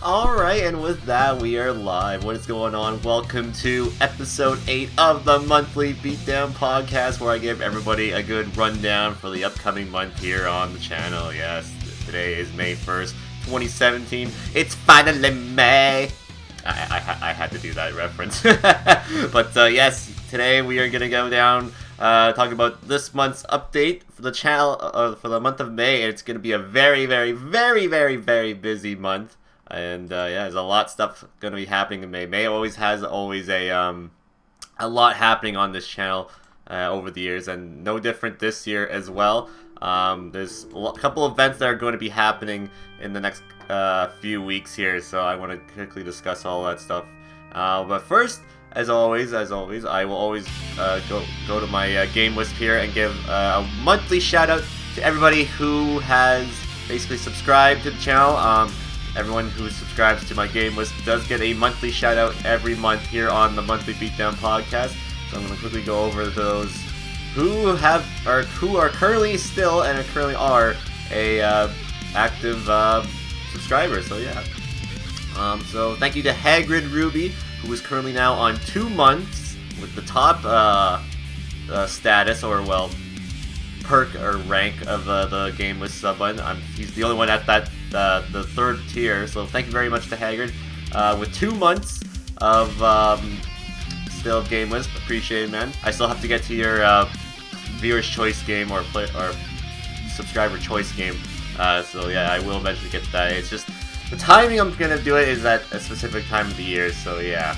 Alright, and with that, we are live. What is going on? Welcome to episode 8 of the monthly Beatdown podcast, where I give everybody a good rundown for the upcoming month here on the channel. Yes, today is May 1st, 2017. It's finally May! I had to do that reference. But yes, today we are going to go down, talk about this month's update for the channel for the month of May. It's going to be a very, very, very, very, very busy month. And yeah, there's a lot of stuff going to be happening in May. May always has a lot happening on this channel over the years, and no different this year as well. There's a couple of events that are going to be happening in the next few weeks here, so I want to quickly discuss all that stuff. But first, as always, I will always go to my game list here and give a monthly shout out to everybody who has basically subscribed to the channel. Everyone who subscribes to my game list does get a monthly shout out every month here on the monthly Beatdown podcast. So I'm going to quickly go over those who are currently still and currently are a active subscriber. So yeah. So thank you to Hagrid Ruby, who is currently now on 2 months with the top status, or well, perk or rank of the game list sub button. He's the only one at that the 3rd tier, so thank you very much to Haggard with 2 months of still game list. Appreciate it, man. I still have to get to your viewer's choice game or subscriber choice game, so yeah, I will eventually get to that. It's just the timing I'm gonna do it is at a specific time of the year, so yeah,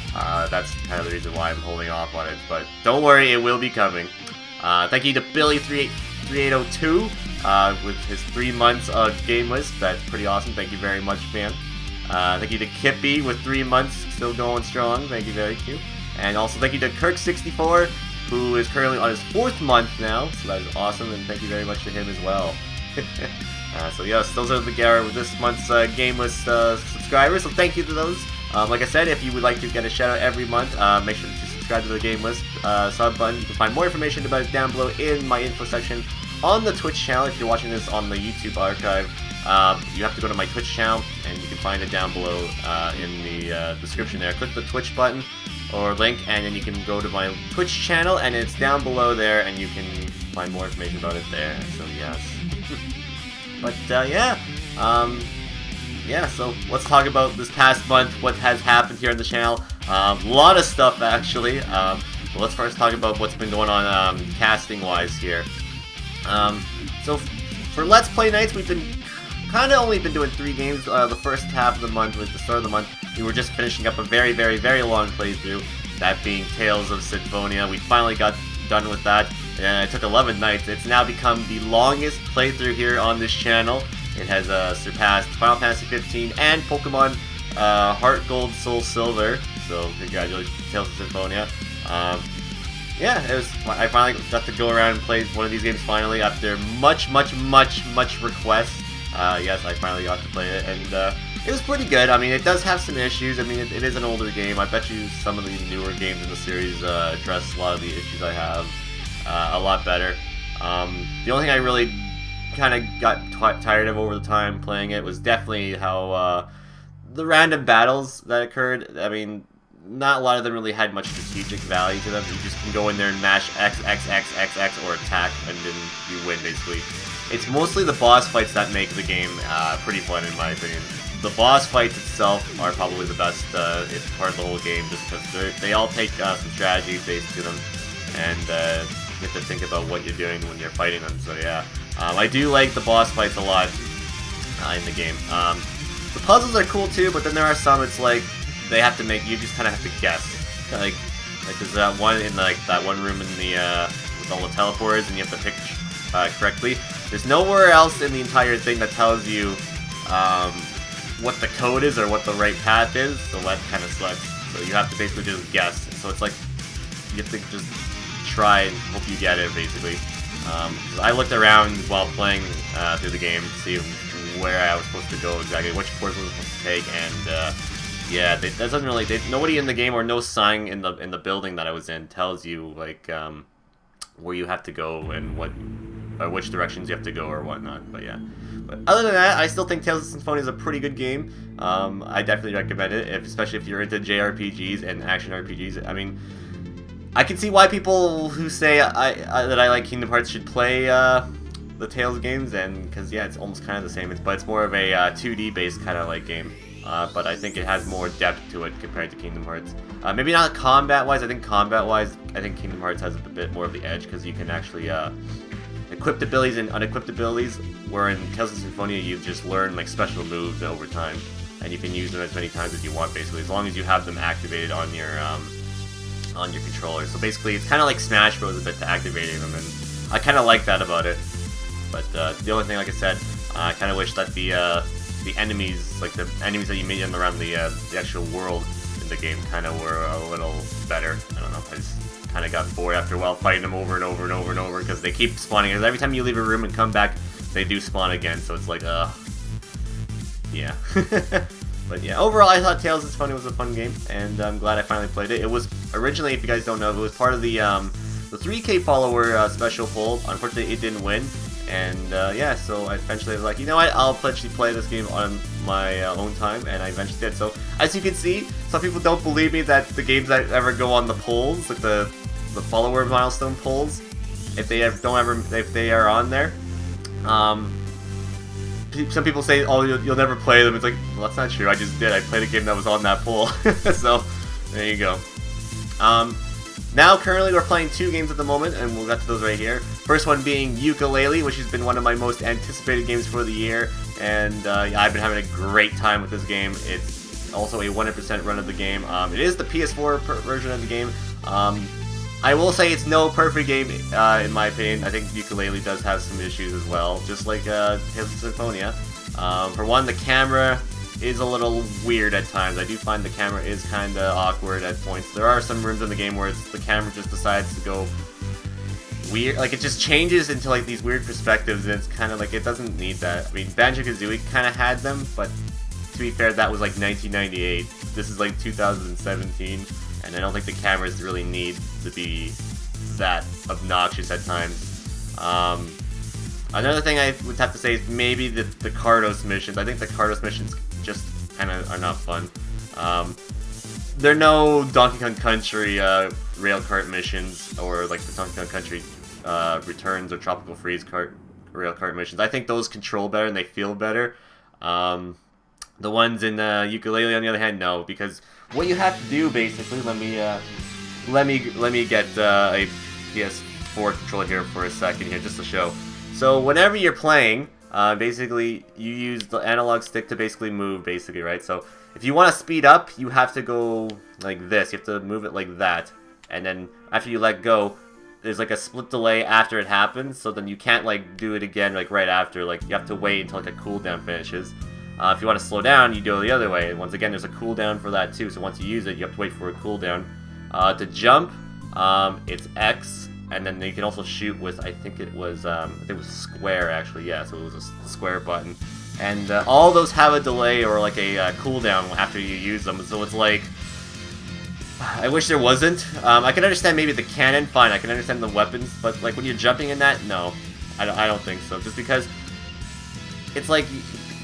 that's kind of the reason why I'm holding off on it, but don't worry, it will be coming. Thank you to Billy3802 with his 3 months of game list. That's pretty awesome. Thank you very much, man. Thank you to Kippy with 3 months, still going strong. Thank you, very cute. And also thank you to Kirk64, who is currently on his 4th month now. So that is awesome, and thank you very much to him as well. So yes, those are this month's game list subscribers. So thank you to those. Like I said, if you would like to get a shout out every month, make sure to subscribe to the game list sub button. You can find more information about it down below in my info section on the Twitch channel. If you're watching this on the YouTube archive, you have to go to my Twitch channel, and you can find it down below in the description there. Click the Twitch button or link, and then you can go to my Twitch channel, and it's down below there, and you can find more information about it there. So yes. But yeah. Yeah, so let's talk about this past month, what has happened here on the channel. A lot of stuff, actually. But let's first talk about what's been going on casting-wise here. So for Let's Play nights, we've been kind of only been doing 3 games. The first half of the month, with the start of the month, we were just finishing up a very, very, very long playthrough, that being Tales of Symphonia. We finally got done with that, and it took 11 nights. It's now become the longest playthrough here on this channel. It has surpassed Final Fantasy 15 and Pokemon Heart Gold, Soul Silver. So congratulations to Tales of Symphonia. Yeah, I finally got to go around and play one of these games finally after much request. Yes, I finally got to play it, and it was pretty good. I mean, it does have some issues. I mean, it is an older game. I bet you some of the newer games in the series address a lot of the issues I have a lot better. The only thing I really kind of got tired of over the time playing it was definitely how the random battles that occurred. I mean, not a lot of them really had much strategic value to them. You just can go in there and mash X, X, X, X, X, or attack, and then you win, basically. It's mostly the boss fights that make the game pretty fun, in my opinion. The boss fights itself are probably the best part of the whole game, just because they all take some strategy based to them, and you have to think about what you're doing when you're fighting them, so yeah. I do like the boss fights a lot in the game. The puzzles are cool too, but then there are some, it's like, they have to make, you just kind of have to guess. Like there's that one in that one room in the, with all the teleporters, and you have to pick correctly. There's nowhere else in the entire thing that tells you what the code is or what the right path is, so that kind of sucks. So you have to basically just guess. So it's like, you have to just try and hope you get it, basically. I looked around while playing through the game to see where I was supposed to go exactly, which course I was supposed to take, and yeah, that doesn't really. Nobody in the game or no sign in the building that I was in tells you like where you have to go and which directions you have to go or whatnot. But yeah, But other than that, I still think Tales of Symphonia is a pretty good game. I definitely recommend it, especially if you're into JRPGs and action RPGs. I mean, I can see why people who say that I like Kingdom Hearts should play the Tales games, and because yeah, it's almost kind of the same. But it's more of a 2D based kind of like game. But I think it has more depth to it compared to Kingdom Hearts. Maybe not combat-wise. I think combat-wise, Kingdom Hearts has a bit more of the edge because you can actually equip abilities and unequipped abilities. Where in Tales of Symphonia, you just learn like special moves over time, and you can use them as many times as you want, basically, as long as you have them activated on your controller. So basically, it's kind of like Smash Bros. A bit to activating them, and I kind of like that about it. But the only thing, like I said, I kind of wish that the enemies, like the enemies that you meet around the actual world in the game, kind of were a little better. I don't know. I just kind of got bored after a while fighting them over and over and over and over because they keep spawning. Because every time you leave a room and come back, they do spawn again. So it's like, yeah. But yeah, overall, I thought Tales of Symphonia was a fun game, and I'm glad I finally played it. It was originally, if you guys don't know, it was part of the 3K follower special poll. Unfortunately, it didn't win. And yeah, so I eventually was like, you know what, I'll actually play this game on my own time, and I eventually did. So as you can see, some people don't believe me that the games that ever go on the polls, like the follower milestone polls, if they are on there, some people say, oh, you'll never play them. It's like, well, that's not true. I just did. I played a game that was on that poll. So there you go. Now, currently, we're playing 2 games at the moment, and we'll get to those right here. First one being Yooka-Laylee, which has been one of my most anticipated games for the year, and yeah, I've been having a great time with this game. It's also a 100% run of the game. It is the PS4 version of the game. I will say it's no perfect game, in my opinion. I think Yooka-Laylee does have some issues as well, just like Tales of Symphonia. For one, the camera is a little weird at times. I do find the camera is kind of awkward at points. There are some rooms in the game where the camera just decides to go weird, like it just changes into like these weird perspectives, and it's kind of like it doesn't need that. I mean, Banjo-Kazooie kind of had them, but to be fair, that was like 1998. This is like 2017, and I don't think the cameras really need to be that obnoxious at times. Another thing I would have to say is maybe the Cardos missions. I think the Cardos missions just kind of are not fun. They're no Donkey Kong Country rail kart missions, or like the Donkey Kong Country Returns or Tropical Freeze rail kart missions. I think those control better and they feel better. The ones in Yooka-Laylee, on the other hand, no, because what you have to do basically. Let me get a PS4 controller here for a second here, just to show. So whenever you're playing, basically you use the analog stick to basically move, basically, right? So if you want to speed up, you have to go like this. You have to move it like that, and then after you let go, there's like a split delay after it happens. So then you can't like do it again like right after. Like you have to wait until like a cooldown finishes. If you want to slow down, you go the other way. Once again, there's a cooldown for that too. So once you use it, you have to wait for a cooldown. To jump, it's X. And then you can also shoot with, I think it was square actually, yeah, so it was a square button. And all those have a delay or like a cooldown after you use them, so it's like, I wish there wasn't. I can understand maybe the cannon, fine, I can understand the weapons, but like when you're jumping in that, no, I don't think so. Just because it's like,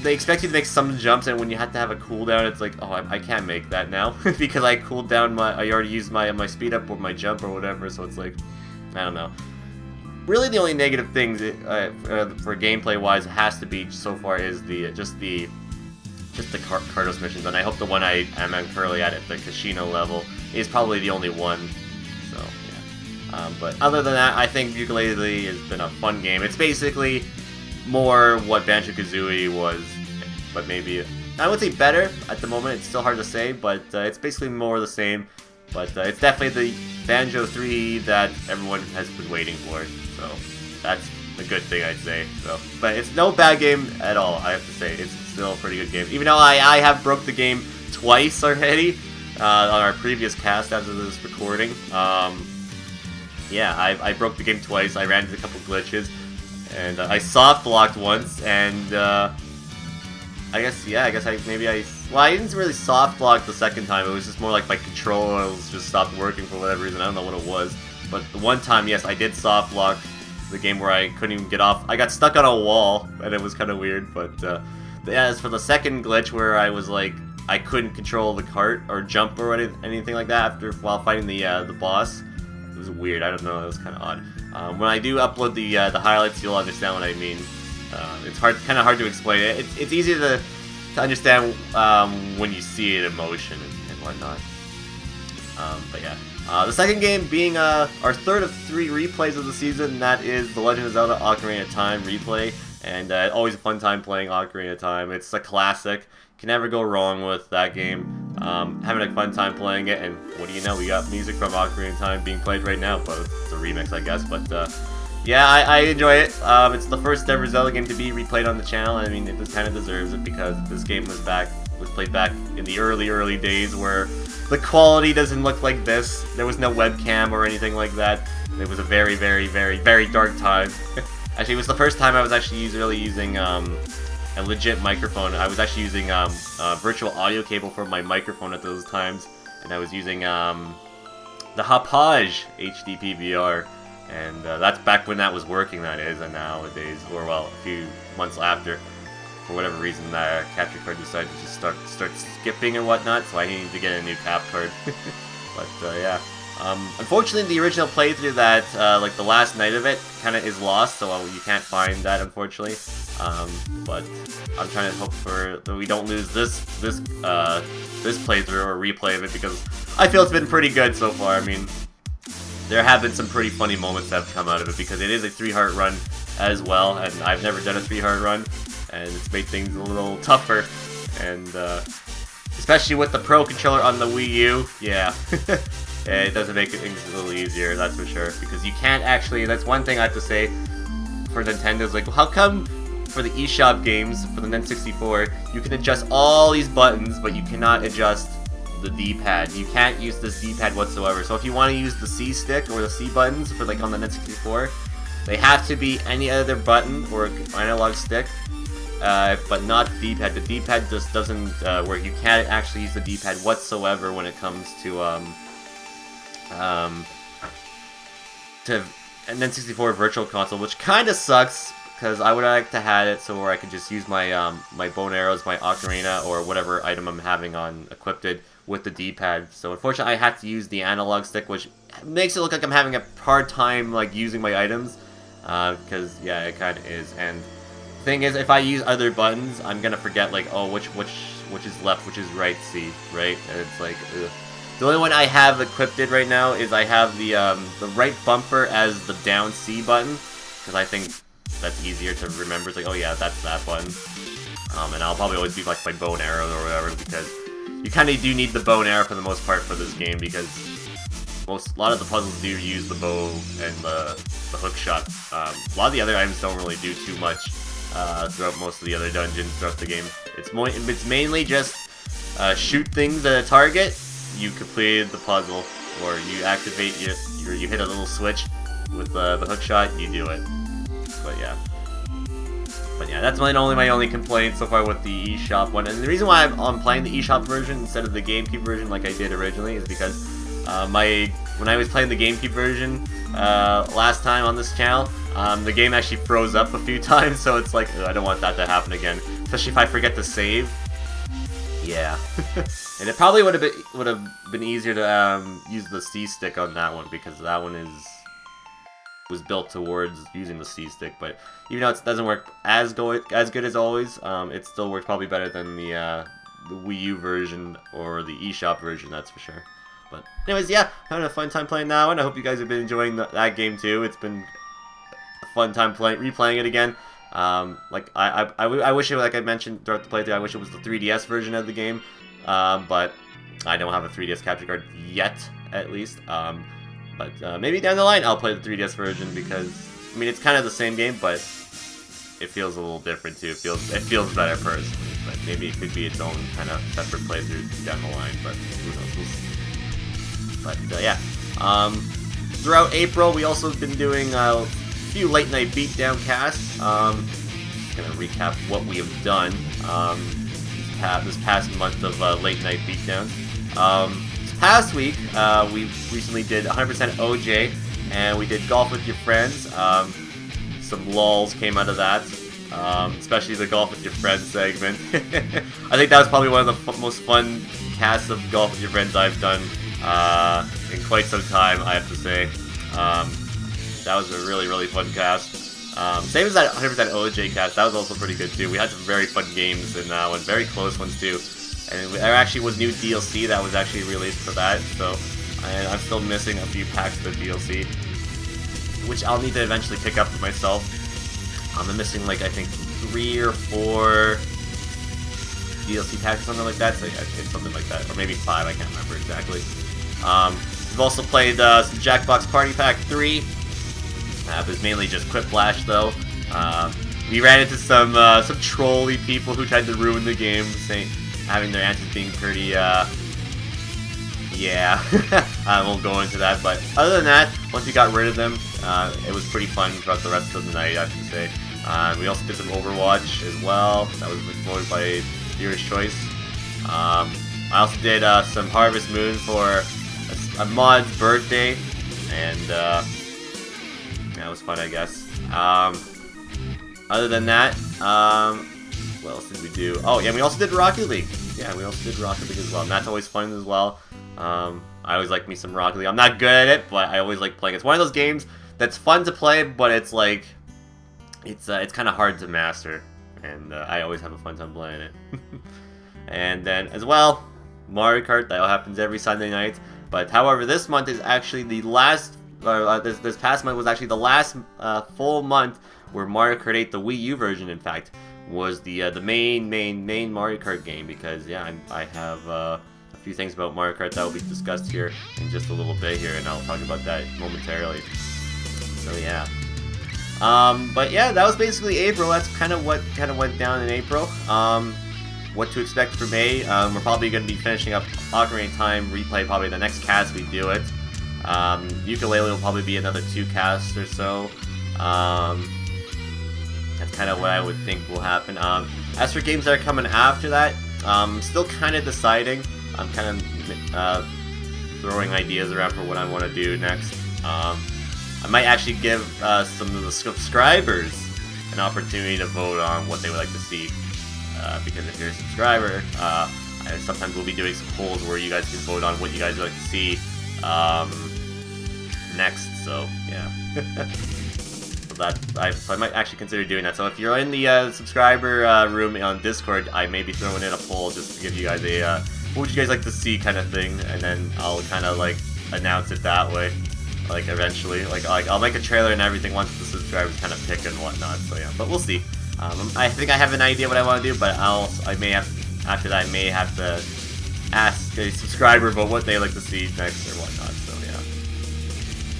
they expect you to make some jumps, and when you have to have a cooldown, it's like, oh, I can't make that now, because I cooled down I already used my speed up or my jump or whatever, so it's like, I don't know. Really, the only negative things for gameplay-wise has to be so far is just the Cardos missions, and I hope the one I'm currently at the casino level is probably the only one. So yeah. But other than that, I think Yooka-Laylee has been a fun game. It's basically more what Banjo-Kazooie was, but maybe I would say better at the moment. It's still hard to say, but it's basically more the same. But it's definitely the Banjo 3 that everyone has been waiting for, so that's a good thing, I'd say. So, but it's no bad game at all, I have to say. It's still a pretty good game, even though I have broke the game twice already on our previous cast after this recording. Yeah, I broke the game twice. I ran into a couple glitches, and I soft blocked once, and I guess well, I didn't really soft block the second time. It was just more like my controls just stopped working for whatever reason. I don't know what it was. But the one time, yes, I did soft block, the game where I couldn't even get off. I got stuck on a wall, and it was kind of weird. But yeah, as for the second glitch where I was like, I couldn't control the cart or jump or anything like that while fighting the boss. It was weird. I don't know. It was kind of odd. When I do upload the highlights, you'll understand what I mean. It's kind of hard to explain it. It's easy to understand when you see it in motion and whatnot. But yeah. The second game being our third of 3 replays of the season, that is The Legend of Zelda Ocarina of Time replay, and always a fun time playing Ocarina of Time. It's a classic, can never go wrong with that game. Having a fun time playing it, and what do you know, we got music from Ocarina of Time being played right now, but it's a remix I guess, but yeah, I enjoy it. It's the first ever Zelda game to be replayed on the channel, and I mean, it just kind of deserves it because this game was played back in the early days where the quality doesn't look like this. There was no webcam or anything like that. It was a very dark time. Actually, it was the first time I was actually really using a legit microphone. I was actually using a virtual audio cable for my microphone at those times, and I was using the Hauppauge HD PVR, and that's back when that was working, that is, and nowadays, or well, a few months after, for whatever reason, the capture card decided to just start skipping and whatnot, so I needed to get a new cap card. But yeah, unfortunately, the original playthrough that like the last night of it kind of is lost, so you can't find that, unfortunately. But I'm trying to hope that we don't lose this playthrough or replay of it, because I feel it's been pretty good so far. I mean, there have been some pretty funny moments that have come out of it, because it is a 3-heart run as well, and I've never done a 3-heart run, and it's made things a little tougher, and especially with the Pro Controller on the Wii U, yeah. Yeah, it doesn't make things a little easier, that's for sure, because you can't actually, that's one thing I have to say for Nintendo's, like, how come for the eShop games, for the N64, you can adjust all these buttons, but you cannot adjust the D-pad. You can't use this D-pad whatsoever. So if you want to use the C stick or the C buttons for like on the N64, they have to be any other button or analog stick, but not D-pad. The D-pad just doesn't work. You can't actually use the D-pad whatsoever when it comes to an N64 Virtual Console, which kind of sucks. Because I would like to have it so where I could just use my my bone arrows, my ocarina, or whatever item I'm having on equipped with the D-pad. So unfortunately, I have to use the analog stick, which makes it look like I'm having a hard time like using my items. Because yeah, it kind of is. And the thing is, if I use other buttons, I'm gonna forget like, oh, which is left, which is right, C, right? And it's like, ugh. The only one I have equipped right now is I have the right bumper as the down C button, because I think that's easier to remember. It's like, oh yeah, that's that button. And I'll probably always be like my bow and arrow or whatever, because you kind of do need the bow and arrow for the most part for this game, because a lot of the puzzles do use the bow and the hook shot. A lot of the other items don't really do too much throughout most of the other dungeons throughout the game. It's mainly just shoot things at a target, you completed the puzzle, or you activate you hit a little switch with the hook shot, you do it. But yeah, that's my only complaint so far with the eShop one. And the reason why I'm playing the eShop version instead of the GameCube version like I did originally is because when I was playing the GameCube version last time on this channel, the game actually froze up a few times, so it's like, I don't want that to happen again, especially if I forget to save. Yeah. And it probably would have been easier to use the C stick on that one, because that one was built towards using the C stick. But even though it doesn't work as good as always, it still works probably better than the Wii U version or the eShop version, that's for sure. But anyways, yeah, having a fun time playing that one. I hope you guys have been enjoying that game too. It's been a fun time replaying it again. Like I wish it, like I mentioned throughout the playthrough, I wish it was the 3DS version of the game, but I don't have a 3DS capture card yet, at least. But maybe down the line I'll play the 3DS version, because I mean it's kind of the same game, but it feels a little different too. It feels better personally, but maybe it could be its own kind of separate playthrough down the line. But who knows? We'll see. But yeah, throughout April we also have been doing a few late night beatdown casts. Just gonna recap what we have done this past month of late night beatdowns. This past week we recently did 100% OJ, and we did golf with your friends. some lulls came out of that. Especially the Golf with Your Friends segment. I think that was probably one of the most fun casts of Golf with Your Friends I've done in quite some time, I have to say. That was a really, really fun cast. Same as that 100% OJ cast, that was also pretty good too. We had some very fun games in that one, very close ones too. And there actually was new DLC that was actually released for that, so I'm still missing a few packs of the DLC, which I'll need to eventually pick up for myself. I'm missing like, I think, 3 or 4 DLC packs or something like that, so yeah, it's something like that, or maybe 5, I can't remember exactly. We've also played some Jackbox Party Pack 3. It was mainly just Quiplash though. We ran into some trolly people who tried to ruin the game, having their answers being pretty, yeah, I won't go into that, but other than that, once we got rid of them, it was pretty fun throughout the rest of the night, I have to say. We also did some Overwatch as well, that was voted by viewer's choice. I also did some Harvest Moon for a mod's birthday, and that was fun, I guess. Other than that, what else did we do? Oh, yeah, we also did Rocket League. Yeah, we also did Rocket League as well, and that's always fun as well. I always like me some Rocket League. I'm not good at it, but I always like playing. It's one of those games that's fun to play, but it's like, it's kind of hard to master, and I always have a fun time playing it. And then, as well, Mario Kart, that happens every Sunday night. But however, this month is actually the last, this past month was actually the last full month where Mario Kart 8, the Wii U version, in fact, was the main Mario Kart game, because yeah, I have a few things about Mario Kart that will be discussed here in just a little bit here, and I'll talk about that momentarily. So yeah. But yeah, that was basically April. That's kind of what went down in April. What to expect for May? We're probably going to be finishing up Ocarina of Time replay, probably the next cast we do it. Ukulele will probably be another 2 casts or so. That's kind of what I would think will happen. As for games that are coming after that, I'm still kind of deciding. I'm kind of throwing ideas around for what I want to do next. I might actually give some of the subscribers an opportunity to vote on what they would like to see. Because if you're a subscriber, sometimes we'll be doing some polls where you guys can vote on what you guys would like to see next. So yeah. So I might actually consider doing that. So if you're in the subscriber room on Discord, I may be throwing in a poll just to give you guys a what would you guys like to see kind of thing, and then I'll kind of like announce it that way, like eventually. Like I'll make a trailer and everything once the subscribers kind of pick and whatnot. So yeah, but we'll see. I think I have an idea what I want to do, but I may have, after that, I may have to ask a subscriber about what they like to see next or whatnot. So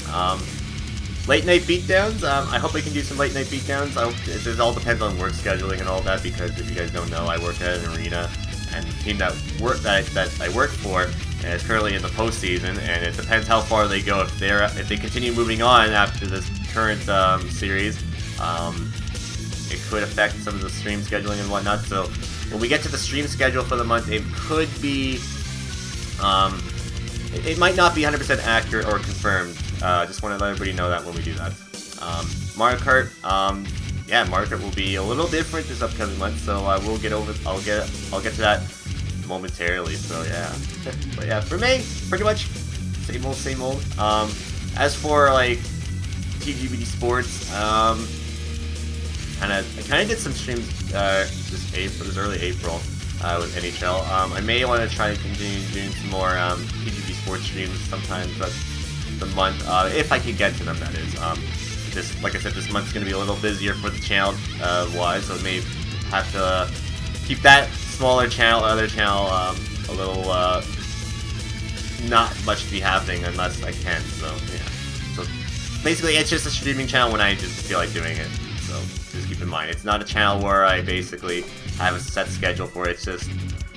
yeah. Late night beatdowns. I hope I can do some late night beatdowns. It all depends on work scheduling and all that, because if you guys don't know, I work at an arena, and the team that I work for is currently in the postseason, and it depends how far they go. If they continue moving on after this current series, it could affect some of the stream scheduling and whatnot. So when we get to the stream schedule for the month, it could be, it might not be 100% accurate or confirmed. Just want to let everybody know that when we do that. Mario Kart, yeah, Mario Kart will be a little different this upcoming month, so I'll get to that momentarily. So yeah, but yeah, for me, pretty much same old. As for like TGBD Sports, I kind of did some streams this early April with NHL. I may want to try to continue doing some more TGB Sports streams sometime throughout the month, if I can get to them, that is. Like I said, this month's going to be a little busier for the channel wise, so I may have to keep that smaller channel, other channel, a little not much to be happening unless I can. So yeah. So basically, it's just a streaming channel when I just feel like doing it. So just keep in mind, it's not a channel where I basically have a set schedule for it. It's just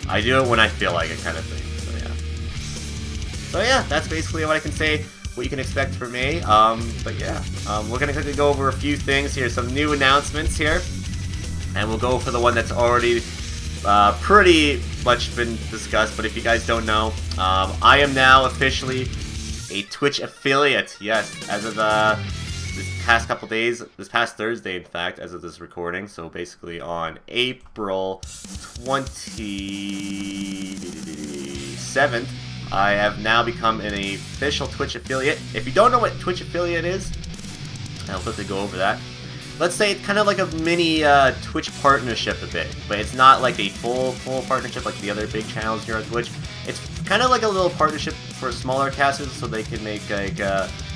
I do it when I feel like it, kind of thing. So yeah. So yeah, that's basically what I can say. What you can expect from me. But yeah, we're gonna quickly go over a few things here, some new announcements here, and we'll go for the one that's already pretty much been discussed. But if you guys don't know, I am now officially a Twitch affiliate. Yes, as of this past couple days, this past Thursday, in fact, as of this recording, so basically on April 27th, I have now become an official Twitch affiliate. If you don't know what Twitch affiliate is, I'll quickly go over that. Let's say it's kind of like a mini Twitch partnership a bit, but it's not like a full partnership like the other big channels here on Twitch. It's kind of like a little partnership for smaller casters, so they can make like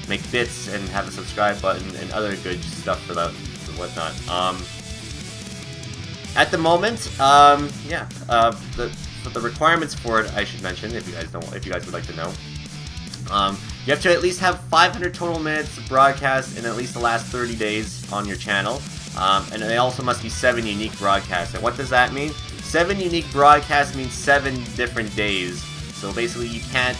make bits and have a subscribe button and other good stuff for that and whatnot. At the moment, the requirements for it I should mention if you guys would like to know. You have to at least have 500 total minutes of broadcast in at least the last 30 days on your channel. And they also must be 7 unique broadcasts. And what does that mean? 7 unique broadcasts means 7 different days. So basically you can't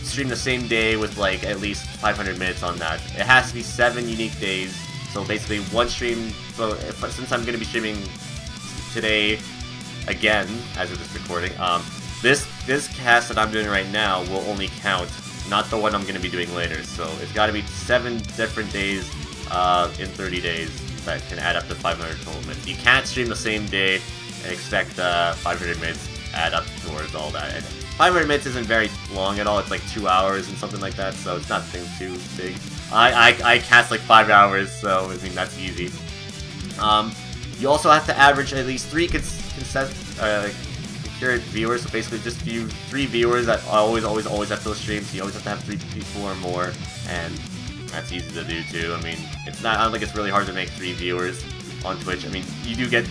stream the same day with like at least 500 minutes on that. It has to be 7 unique days. So basically one stream, since I'm going to be streaming today again, as of this recording, this cast that I'm doing right now will only count, not the one I'm going to be doing later. So it's got to be 7 different days in 30 days that can add up to 500 total minutes. You can't stream the same day and expect 500 minutes add up towards all that. And 500 minutes isn't very long at all. It's like 2 hours and something like that, so it's not too big. I cast like 5 hours, so I mean that's easy. You also have to average at least 3 concurrent viewers, so basically just 3 viewers that always have those streams. You always have to have 3 people or more, and that's easy to do too. I mean, I don't think it's really hard to make 3 viewers on Twitch. I mean, you do get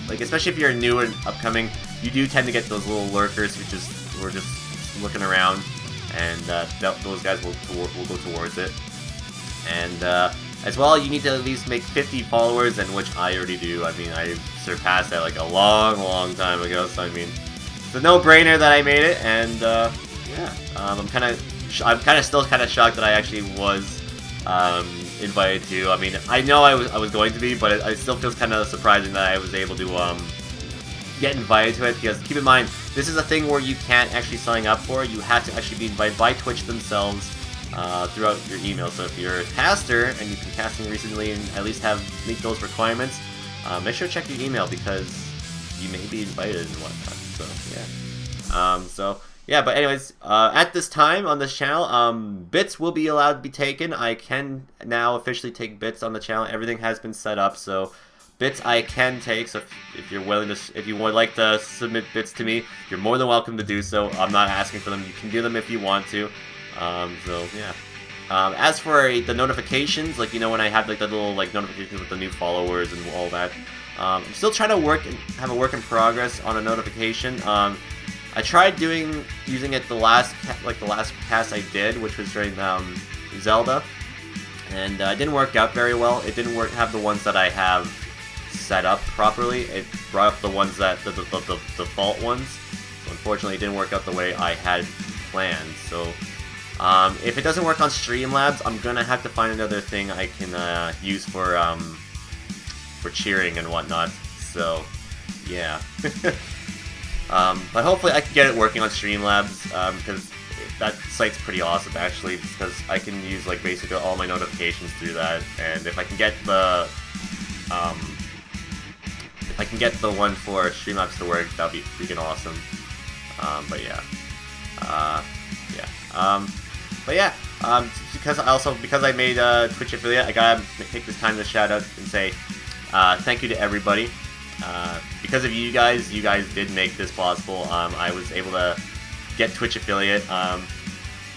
like, especially if you're new and upcoming, you do tend to get those little lurkers who are just looking around, and those guys will go towards it. And as well, you need to at least make 50 followers, and which I already do. I mean, I surpassed that like a long time ago, so I mean, it's a no-brainer that I made it, and yeah, I'm kind of still shocked that I actually was invited to. I mean, I know I was going to be, but it still feels kind of surprising that I was able to get invited to it, because keep in mind, this is a thing where you can't actually sign up for. You have to actually be invited by Twitch themselves throughout your email. So if you're a caster and you've been casting recently and at least meet those requirements, make sure to check your email, because you may be invited and whatnot. So yeah. But anyways, at this time on this channel, bits will be allowed to be taken. I can now officially take bits on the channel. Everything has been set up, so bits I can take. So if you're willing to, if you would like to submit bits to me, you're more than welcome to do so. I'm not asking for them. You can do them if you want to. So yeah. As for the notifications, like, you know, when I have like the little like notifications with the new followers and all that, I'm still trying to have a work in progress on a notification. I tried using it the last cast I did, which was during Zelda, and it didn't work out very well. It didn't have the ones that I have set up properly. It brought up the ones that the default ones. So unfortunately, it didn't work out the way I had planned. So if it doesn't work on Streamlabs, I'm gonna have to find another thing I can use for cheering and whatnot. So yeah. But hopefully I can get it working on Streamlabs, because that site's pretty awesome actually, because I can use like basically all my notifications through that, and if I can get the one for Streamlabs to work, that'd be freaking awesome. But yeah. Because I made a Twitch affiliate, I gotta take this time to shout out and say thank you to everybody. Because of you guys did make this possible. I was able to get Twitch affiliate.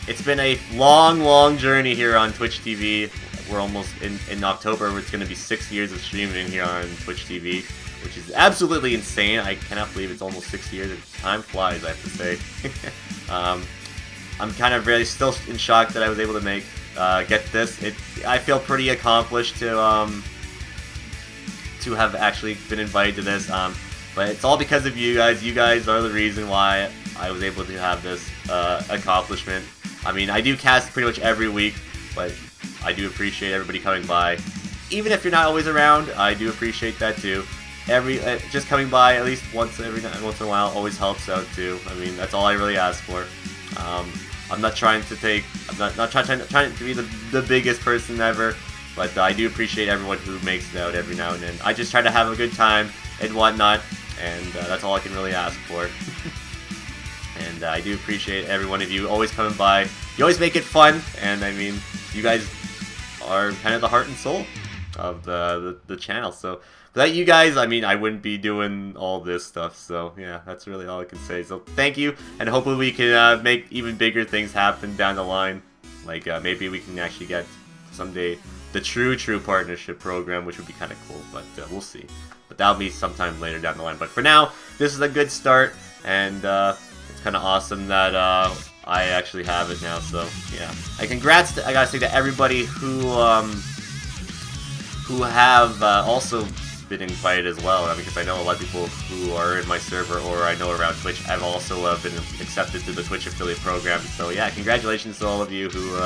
It's been a long journey here on Twitch TV. We're almost in October. It's going to be 6 years of streaming here on Twitch TV, which is absolutely insane. I cannot believe it's almost 6 years. Time flies, I have to say. I'm kind of really still in shock that I was able to get this. I feel pretty accomplished to have actually been invited to this, but it's all because of you guys. You guys are the reason why I was able to have this accomplishment. I mean, I do cast pretty much every week, but I do appreciate everybody coming by. Even if you're not always around, I do appreciate that too. Just coming by at least once in a while always helps out too. I mean, that's all I really ask for. I'm not trying to trying to be the biggest person ever, but I do appreciate everyone who makes it out every now and then. I just try to have a good time and whatnot, and that's all I can really ask for. And I do appreciate every one of you always coming by. You always make it fun, and I mean, you guys are kind of the heart and soul of the channel. So without you guys, I mean, I wouldn't be doing all this stuff. So yeah, that's really all I can say. So thank you, and hopefully we can make even bigger things happen down the line. Like maybe we can actually get someday the true partnership program, which would be kind of cool. But we'll see. But that'll be sometime later down the line. But for now, this is a good start, and it's kind of awesome that I actually have it now. So yeah, congrats! I gotta say to everybody who have also been invited as well, because I know a lot of people who are in my server or I know around Twitch have also been accepted to the Twitch affiliate program. So yeah, congratulations to all of you who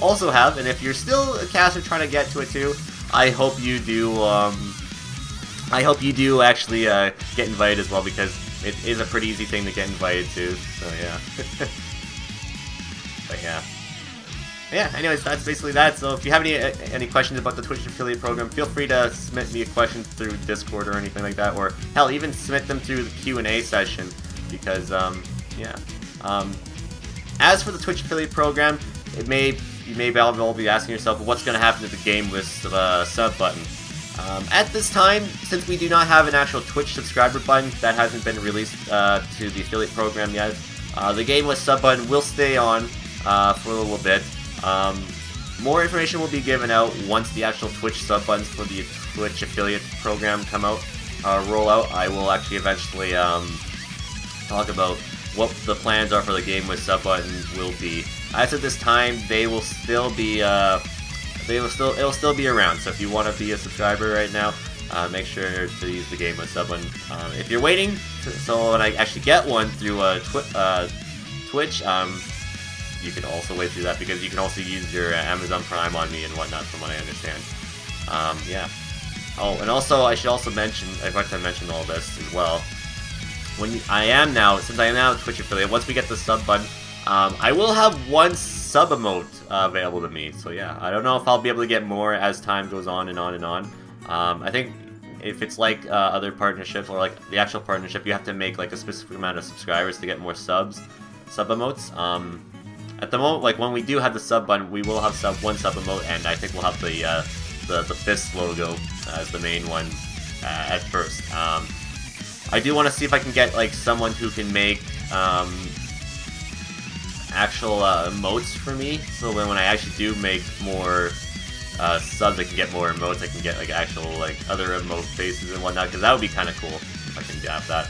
also have, and if you're still a caster trying to get to it too, I hope you do actually get invited as well, because it is a pretty easy thing to get invited to. So yeah. But yeah, anyways, that's basically that. So if you have any questions about the Twitch affiliate program, feel free to submit me a question through Discord or anything like that, or hell, even submit them through the Q&A session, because as for the Twitch affiliate program, you may all be asking yourself, what's going to happen to the game with the sub button? At this time, since we do not have an actual Twitch subscriber button, that hasn't been released to the affiliate program yet, the game with sub button will stay on for a little bit. More information will be given out once the actual Twitch sub buttons for the Twitch affiliate program roll out. I will actually eventually talk about what the plans are for the game with sub button will be. As of this time, they will still be it'll still be around. So if you want to be a subscriber right now, make sure to use the game with sub button. If you're waiting, so when I actually get one through Twitch, you can also wait through that, because you can also use your Amazon Prime on me and whatnot, from what I understand. Yeah. Oh, and also I should also mention, I forgot to mention all this as well. Since I am now a Twitch affiliate, once we get the sub button, I will have one sub emote available to me. So yeah, I don't know if I'll be able to get more as time goes on and on and on. I think if it's like other partnerships, or like the actual partnership, you have to make like a specific amount of subscribers to get more sub emotes. At the moment, like when we do have the sub button, we will have one sub emote, and I think we'll have the fist logo as the main one at first. I do want to see if I can get like someone who can make actual emotes for me, so when I actually do make more subs, I can get more emotes. I can get like actual like other emote faces and whatnot, because that would be kind of cool if I can have that.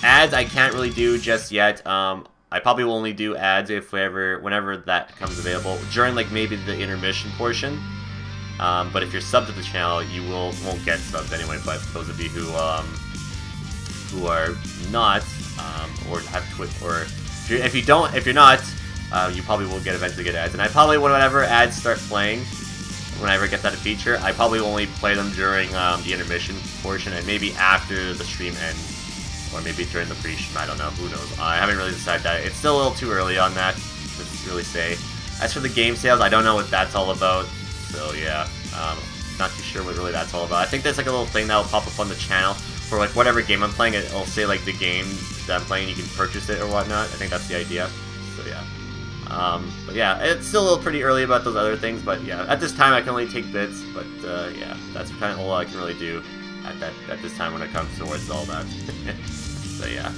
Ads I can't really do just yet. I probably will only do ads whenever that comes available, during like maybe the intermission portion. But if you're subbed to the channel, you won't get subs anyway. But those of you who are not, or have Twitch, or if you're not, you probably will eventually get ads. And I probably, whenever ads start playing, whenever I get that feature, I probably only play them during the intermission portion, and maybe after the stream ends. Or maybe during the pre-stream, I don't know, who knows. I haven't really decided that. It's still a little too early on that to really say. As for the game sales, I don't know what that's all about. So yeah, not too sure what really that's all about. I think there's like a little thing that will pop up on the channel for like whatever game I'm playing. It'll say like the game that I'm playing, you can purchase it or whatnot. I think that's the idea. So yeah. But yeah, it's still pretty early about those other things. But yeah, at this time I can only take bits. But yeah, that's kind of all I can really do at this time when it comes towards all that. So yeah.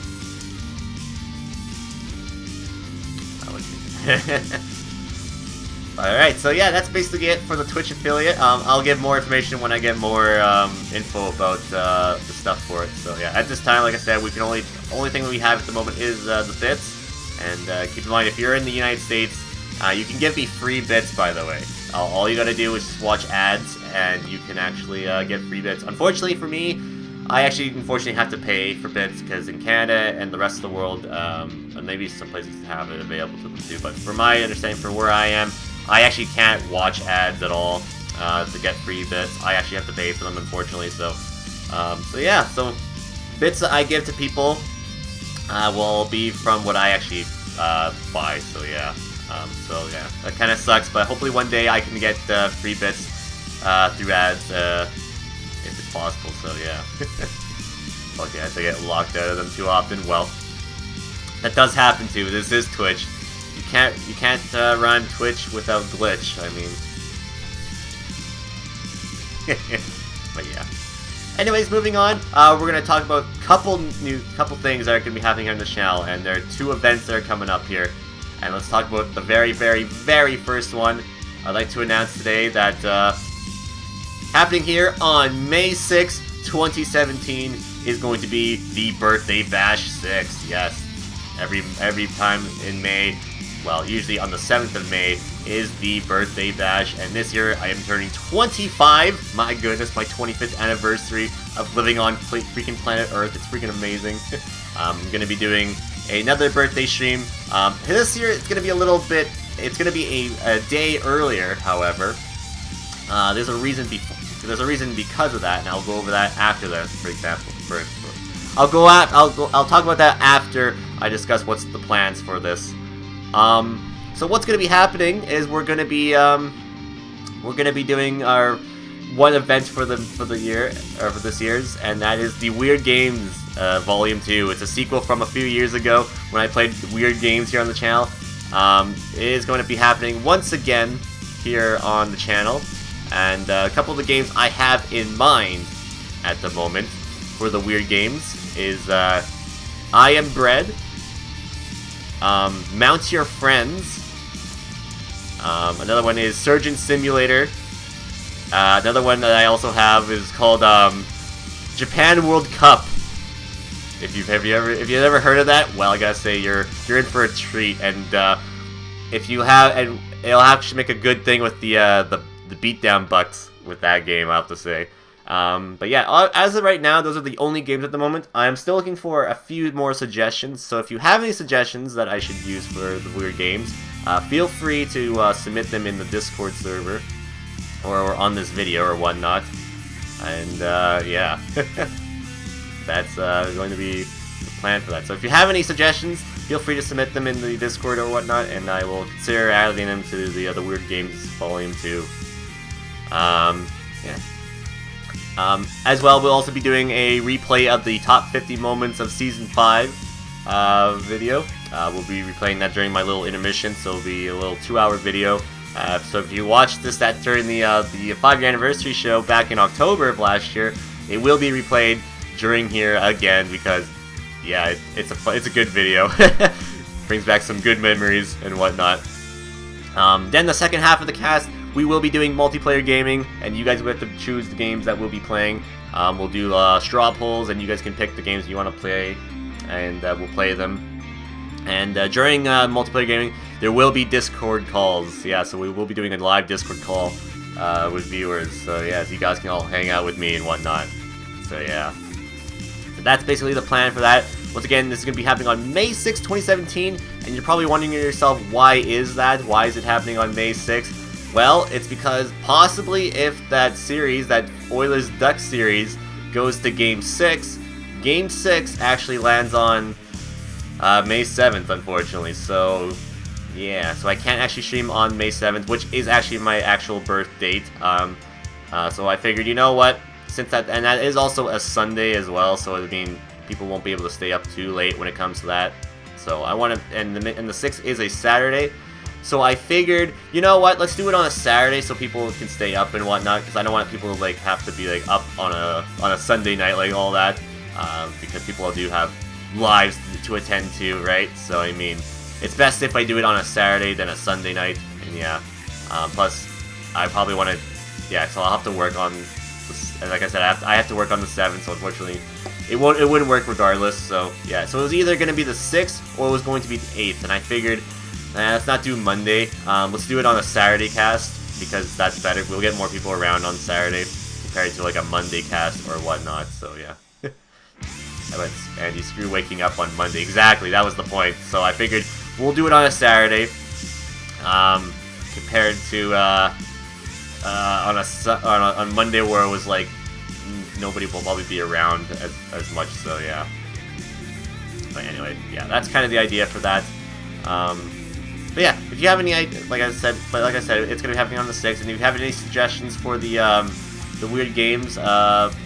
Alright, so yeah, that's basically it for the Twitch affiliate. I'll give more information when I get more info about the stuff for it. So yeah, at this time, like I said, we can only thing we have at the moment is the bits. And keep in mind, if you're in the United States, you can give me free bits, by the way. All you gotta do is just watch ads, and you can actually get free bits. Unfortunately for me, I actually unfortunately have to pay for bits, because in Canada and the rest of the world, and maybe some places have it available to them too, but for my understanding, for where I am, I actually can't watch ads at all to get free bits. I actually have to pay for them, unfortunately. So, so yeah, so bits that I give to people, will be from what I actually buy. So yeah, that kind of sucks. But hopefully one day I can get free bits through ads if it's possible. So yeah. Okay, I get locked out of them too often. Well, that does happen too. This is Twitch. You can't run Twitch without glitch. I mean, but yeah. Anyways, moving on. We're gonna talk about couple things that are gonna be happening on the channel, and there are 2 events that are coming up here. And let's talk about the very, very, very first one. I'd like to announce today that happening here on May 6th, 2017 is going to be the Birthday Bash 6. Yes, every time in May, well, usually on the 7th of May is the Birthday Bash, and this year I am turning 25. My goodness, my 25th anniversary of living on freaking planet Earth. It's freaking amazing. I'm gonna be doing another birthday stream. This year it's gonna be a little bit. It's gonna be a day earlier. However, there's a reason because of that, and I'll go over that after that. For example, I'll talk about that after I discuss what's the plans for this. So what's going to be happening is we're going to be doing our one event for the year, or for this year's, and that is the Weird Games Volume 2. It's a sequel from a few years ago when I played Weird Games here on the channel. It is going to be happening once again here on the channel, and a couple of the games I have in mind at the moment for the Weird Games is I Am Bread, Mount Your Friends, another one is Surgeon Simulator, another one that I also have is called Japan World Cup. If you've ever heard of that, well, I gotta say you're in for a treat, and if you have, and it'll actually make a good thing with the Beatdown bucks with that game, I have to say. But yeah, as of right now, those are the only games at the moment. I'm still looking for a few more suggestions, so if you have any suggestions that I should use for the Weird Games, feel free to submit them in the Discord server, or on this video, or whatnot. And yeah, that's going to be the plan for that. So if you have any suggestions, feel free to submit them in the Discord or whatnot, and I will consider adding them to the other Weird Games Volume 2. Yeah. As well, we'll also be doing a replay of the top 50 moments of Season 5 video. We'll be replaying that during my little intermission, so it'll be a little 2-hour video. So if you watched this during the 5-year anniversary show back in October of last year, it will be replayed during here again because, yeah, it's a good video. Brings back some good memories and whatnot. Then the second half of the cast, we will be doing multiplayer gaming, and you guys will have to choose the games that we'll be playing. We'll do straw polls, and you guys can pick the games you want to play, and we'll play them. And during multiplayer gaming, there will be Discord calls. Yeah, so we will be doing a live Discord call with viewers. So yeah, so you guys can all hang out with me and whatnot. So yeah, so that's basically the plan for that. Once again, this is going to be happening on May 6, 2017, and you're probably wondering to yourself, why is that? Why is it happening on May 6th? Well, it's because possibly if that series, that Oilers Ducks series, goes to Game 6, Game 6 actually lands on May 7th, unfortunately. So, yeah, so I can't actually stream on May 7th, which is actually my actual birth date. So I figured, you know what, since that, and that is also a Sunday as well, so I mean, people won't be able to stay up too late when it comes to that. So I want to, and the 6th is a Saturday. So I figured, you know what, let's do it on a Saturday so people can stay up and whatnot, because I don't want people to like have to be like up on a Sunday night, like all that, because people do have lives to attend to, right? So I mean, it's best if I do it on a Saturday than a Sunday night, and yeah. Plus, I probably want to, yeah. So I'll have to work on, and like I said, I have to work on the 7th. So unfortunately, it wouldn't work regardless. So yeah, so it was either going to be the 6th or it was going to be the 8th, and I figured, let's not do Monday. Let's do it on a Saturday cast, because that's better. We'll get more people around on Saturday compared to like a Monday cast or whatnot. So yeah. I went, Andy, screw waking up on Monday. Exactly, that was the point. So I figured we'll do it on a Saturday, compared to on Monday where it was like nobody will probably be around as much. So yeah. But anyway, yeah, that's kind of the idea for that. But yeah, if you have any idea, like I said, it's gonna be happening on the 6th, and if you have any suggestions for the weird games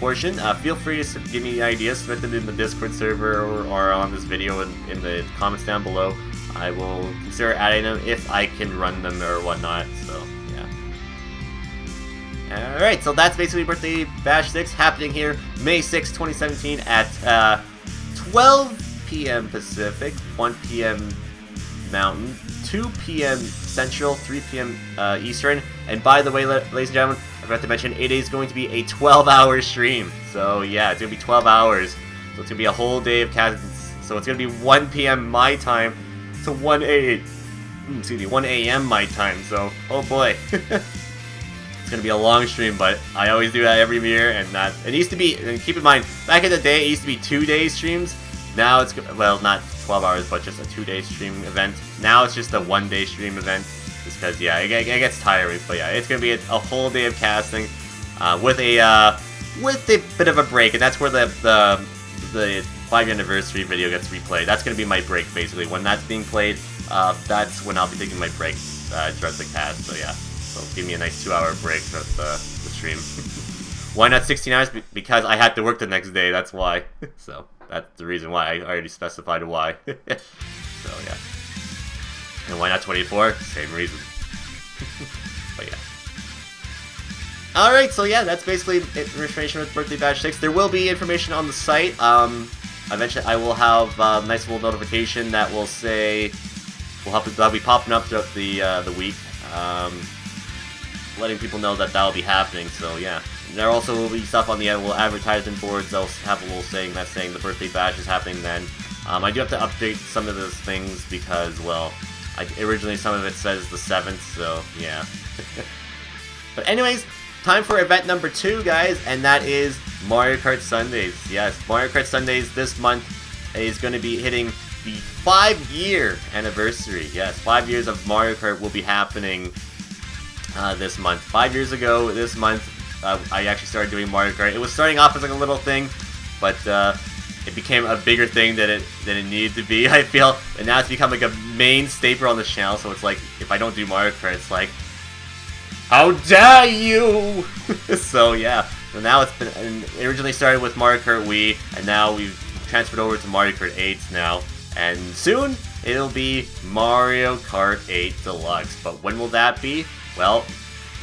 portion, feel free to give me ideas, submit them in the Discord server or on this video in the comments down below. I will consider adding them if I can run them or whatnot. So yeah. Alright, so that's basically Birthday Bash 6 happening here May 6, 2017 at 12 p.m. Pacific, 1 p.m. Mountain, 2 p.m. Central, 3 p.m. Eastern. And by the way, ladies and gentlemen, I forgot to mention, it is going to be a 12-hour stream. So yeah, it's going to be 12 hours. So it's going to be a whole day of cast. So it's going to be 1 p.m. my time to 1 a.m. my time. So, oh boy. It's going to be a long stream, but I always do that every year. And it used to be, and keep in mind, back in the day, it used to be 2-day streams. Now it's, well, not 12 hours, but just a 2-day stream event. Now it's just a 1-day stream event. Just because, yeah, it gets tiring. But yeah, it's going to be a whole day of casting with a bit of a break. And that's where the 5-year anniversary video gets replayed. That's going to be my break, basically. When that's being played, that's when I'll be taking my break throughout the cast. So yeah, so give me a nice 2-hour break throughout the stream. Why not 16 hours? Because I had to work the next day, that's why. So that's the reason why. I already specified why. So yeah. And why not 24? Same reason. But yeah. Alright, so yeah, that's basically information with Birthday Bash 6. There will be information on the site. Eventually I will have a nice little notification that will say, that'll be popping up throughout the week, letting people know that that'll be happening, so yeah. There also will be stuff on the little advertisement boards. They'll have a little saying that's saying the Birthday Bash is happening then. I do have to update some of those things because, well, originally some of it says the 7th, so yeah. But anyways, time for event number 2, guys, and that is Mario Kart Sundays. Yes, Mario Kart Sundays this month is going to be hitting the 5-year anniversary. Yes, 5 years of Mario Kart will be happening this month. 5 years ago this month, I actually started doing Mario Kart. It was starting off as like a little thing, but it became a bigger thing than it needed to be, I feel. And now it's become like a main staple on the channel, so it's like, if I don't do Mario Kart, it's like, how dare you! So yeah, so now it originally started with Mario Kart Wii, and now we've transferred over to Mario Kart 8 now. And soon, it'll be Mario Kart 8 Deluxe. But when will that be? Well,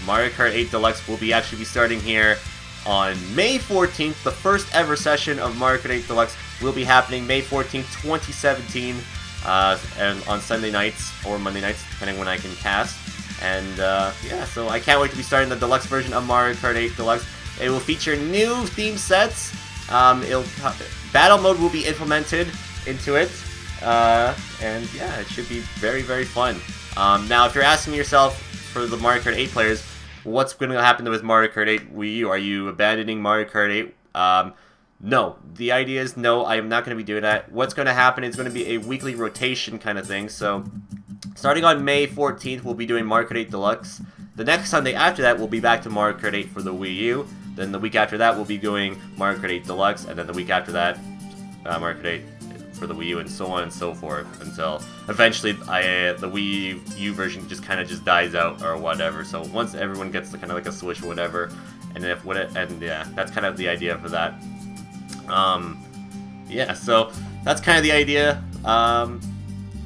Mario Kart 8 Deluxe will actually be starting here on May 14th. The first ever session of Mario Kart 8 Deluxe will be happening May 14th, 2017, and on Sunday nights or Monday nights, depending when I can cast. And yeah, so I can't wait to be starting the deluxe version of Mario Kart 8 Deluxe. It will feature new theme sets. Battle mode will be implemented into it, and yeah, it should be very, very fun. Now, if you're asking yourself, for the Mario Kart 8 players, what's going to happen with Mario Kart 8 Wii U? Are you abandoning Mario Kart 8? No. The idea is no, I am not going to be doing that. What's going to happen is going to be a weekly rotation kind of thing. So, starting on May 14th, we'll be doing Mario Kart 8 Deluxe. The next Sunday after that, we'll be back to Mario Kart 8 for the Wii U. Then the week after that, we'll be doing Mario Kart 8 Deluxe. And then the week after that, Mario Kart 8 for the Wii U, and so on and so forth, until eventually the Wii U version just kind of dies out or whatever. So once everyone gets kind of like a Switch or whatever, and yeah, that's kind of the idea for that. Yeah, so that's kind of the idea.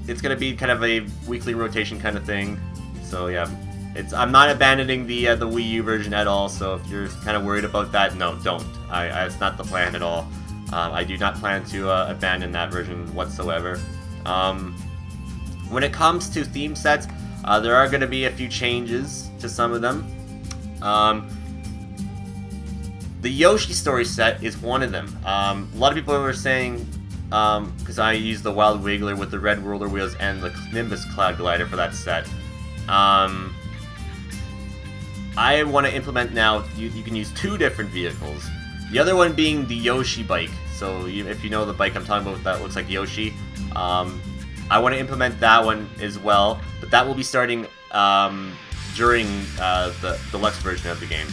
It's gonna be kind of a weekly rotation kind of thing. So yeah, I'm not abandoning the Wii U version at all. So if you're kind of worried about that, no, don't. It's not the plan at all. I do not plan to abandon that version whatsoever. When it comes to theme sets, there are going to be a few changes to some of them. The Yoshi Story set is one of them. A lot of people were saying, because I used the Wild Wiggler with the red roller wheels and the Nimbus Cloud Glider for that set. I want to implement now, you can use 2 different vehicles. The other one being the Yoshi bike. So if you know the bike I'm talking about that looks like Yoshi, I want to implement that one as well. But that will be starting during the deluxe version of the game.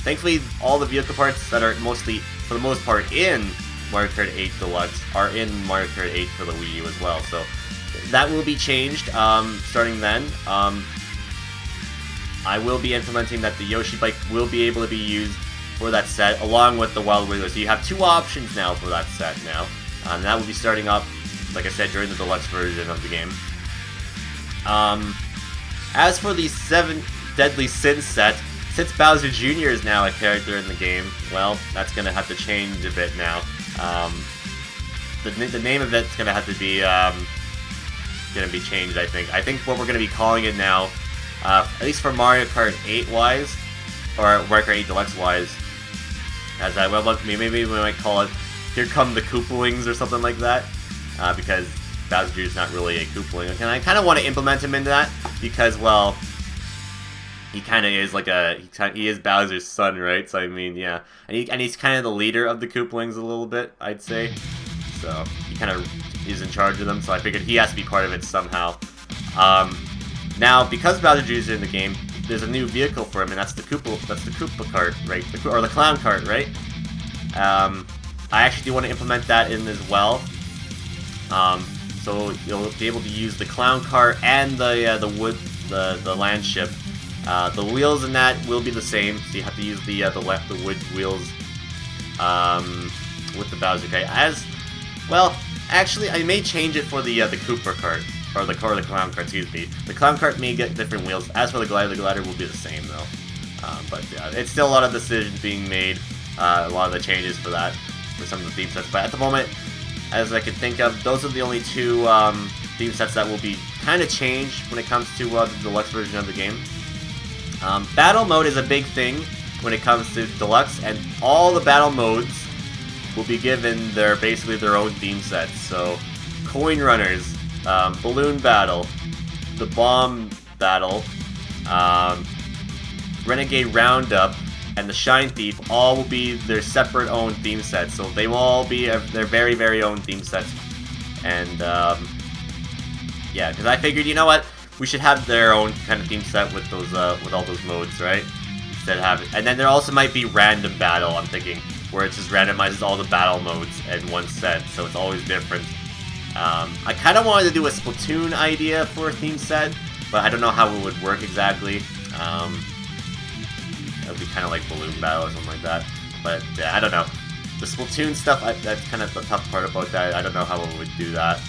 Thankfully, all the vehicle parts that are mostly, for the most part, in Mario Kart 8 Deluxe are in Mario Kart 8 for the Wii U as well. So that will be changed starting then. I will be implementing that the Yoshi bike will be able to be used for that set, along with the Wild Wiggler. So you have 2 options now for that set now. And that will be starting up, like I said, during the deluxe version of the game. As for the 7 Deadly Sins set, since Bowser Jr. is now a character in the game, well, that's going to have to change a bit now. The name of it's going to have to be changed, I think. I think what we're going to be calling it now, at least for Mario Kart 8 wise, or Mario Kart 8 Deluxe wise, as I well, maybe we might call it "Here Come the Koopalings" or something like that, because Bowser Jr. is not really a Koopaling, and I kind of want to implement him into that because, well, he kind of is like he is Bowser's son, right? So I mean, yeah, and he's kind of the leader of the Koopalings a little bit, I'd say. So he kind of is in charge of them. So I figured he has to be part of it somehow. Now, because Bowser Jr. is in the game, there's a new vehicle for him, and that's the Koopa cart, right? Or the Clown cart, right? I actually do want to implement that in as well. So you'll be able to use the Clown cart and the land ship. The wheels in that will be the same, so you have to use the wood wheels with the Bowser kart. As well, actually, I may change it for the Koopa cart or the Clown cart. Excuse me. The Clown cart may get different wheels. As for the glider will be the same though. But yeah, it's still a lot of decisions being made. A lot of the changes for that for some of the theme sets. But at the moment, as I can think of, those are the only 2 theme sets that will be kind of changed when it comes to the deluxe version of the game. Battle mode is a big thing when it comes to Deluxe, and all the battle modes will be given basically their own theme sets. So, Coin Runners, Balloon Battle, the Bomb Battle, Renegade Roundup, and the Shine Thief all will be their separate own theme sets. So they will all be their very, very own theme sets. And, yeah, because I figured, you know what? We should have their own kind of theme set with those, with all those modes, right? Instead of having, and then there also might be random battle. I'm thinking where it just randomizes all the battle modes in one set, so it's always different. I kind of wanted to do a Splatoon idea for a theme set, but I don't know how it would work exactly. It would be kind of like Balloon Battle or something like that. But yeah, I don't know. The Splatoon stuff, that's kind of the tough part about that. I don't know how it would do that.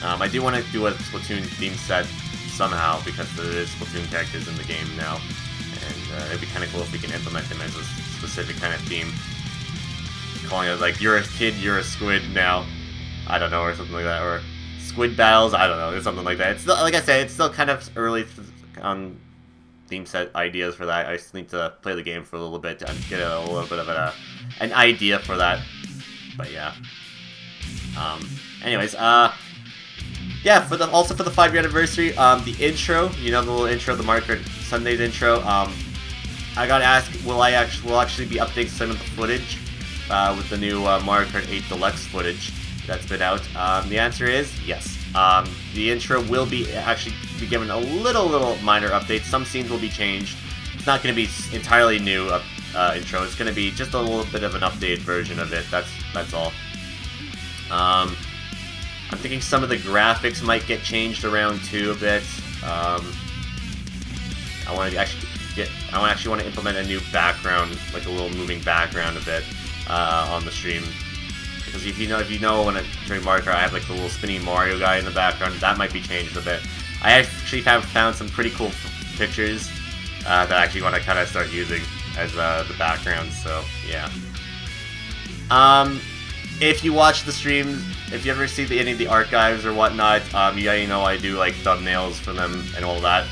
I do want to do a Splatoon theme set somehow, because there is Splatoon characters in the game now, and it'd be kind of cool if we can implement them as a specific kind of theme, calling it like, you're a kid, you're a squid now, I don't know, or something like that, or squid battles, I don't know, or something like that. It's still, like I said, it's still kind of early on theme set ideas for that. I just need to play the game for a little bit to get a little bit of an idea for that, but yeah. Anyways, yeah, also for the 5-year anniversary, the intro, you know, the little intro, the Mario Kart Sundays intro, I got asked, will actually be updating some of the footage with the new Mario Kart 8 Deluxe footage that's been out? The answer is yes. The intro will be actually be given a little minor update. Some scenes will be changed. It's not going to be entirely new intro. It's going to be just a little bit of an updated version of it. That's all. I'm thinking some of the graphics might get changed around too a bit. I actually want to implement a new background, like a little moving background a bit on the stream. Because if you know when during Mario Kart I have like the little spinning Mario guy in the background, that might be changed a bit. I actually have found some pretty cool pictures that I actually want to kind of start using as the background. So yeah. If you watch the streams, if you ever see any of the archives or whatnot, yeah, you know I do like thumbnails for them and all that.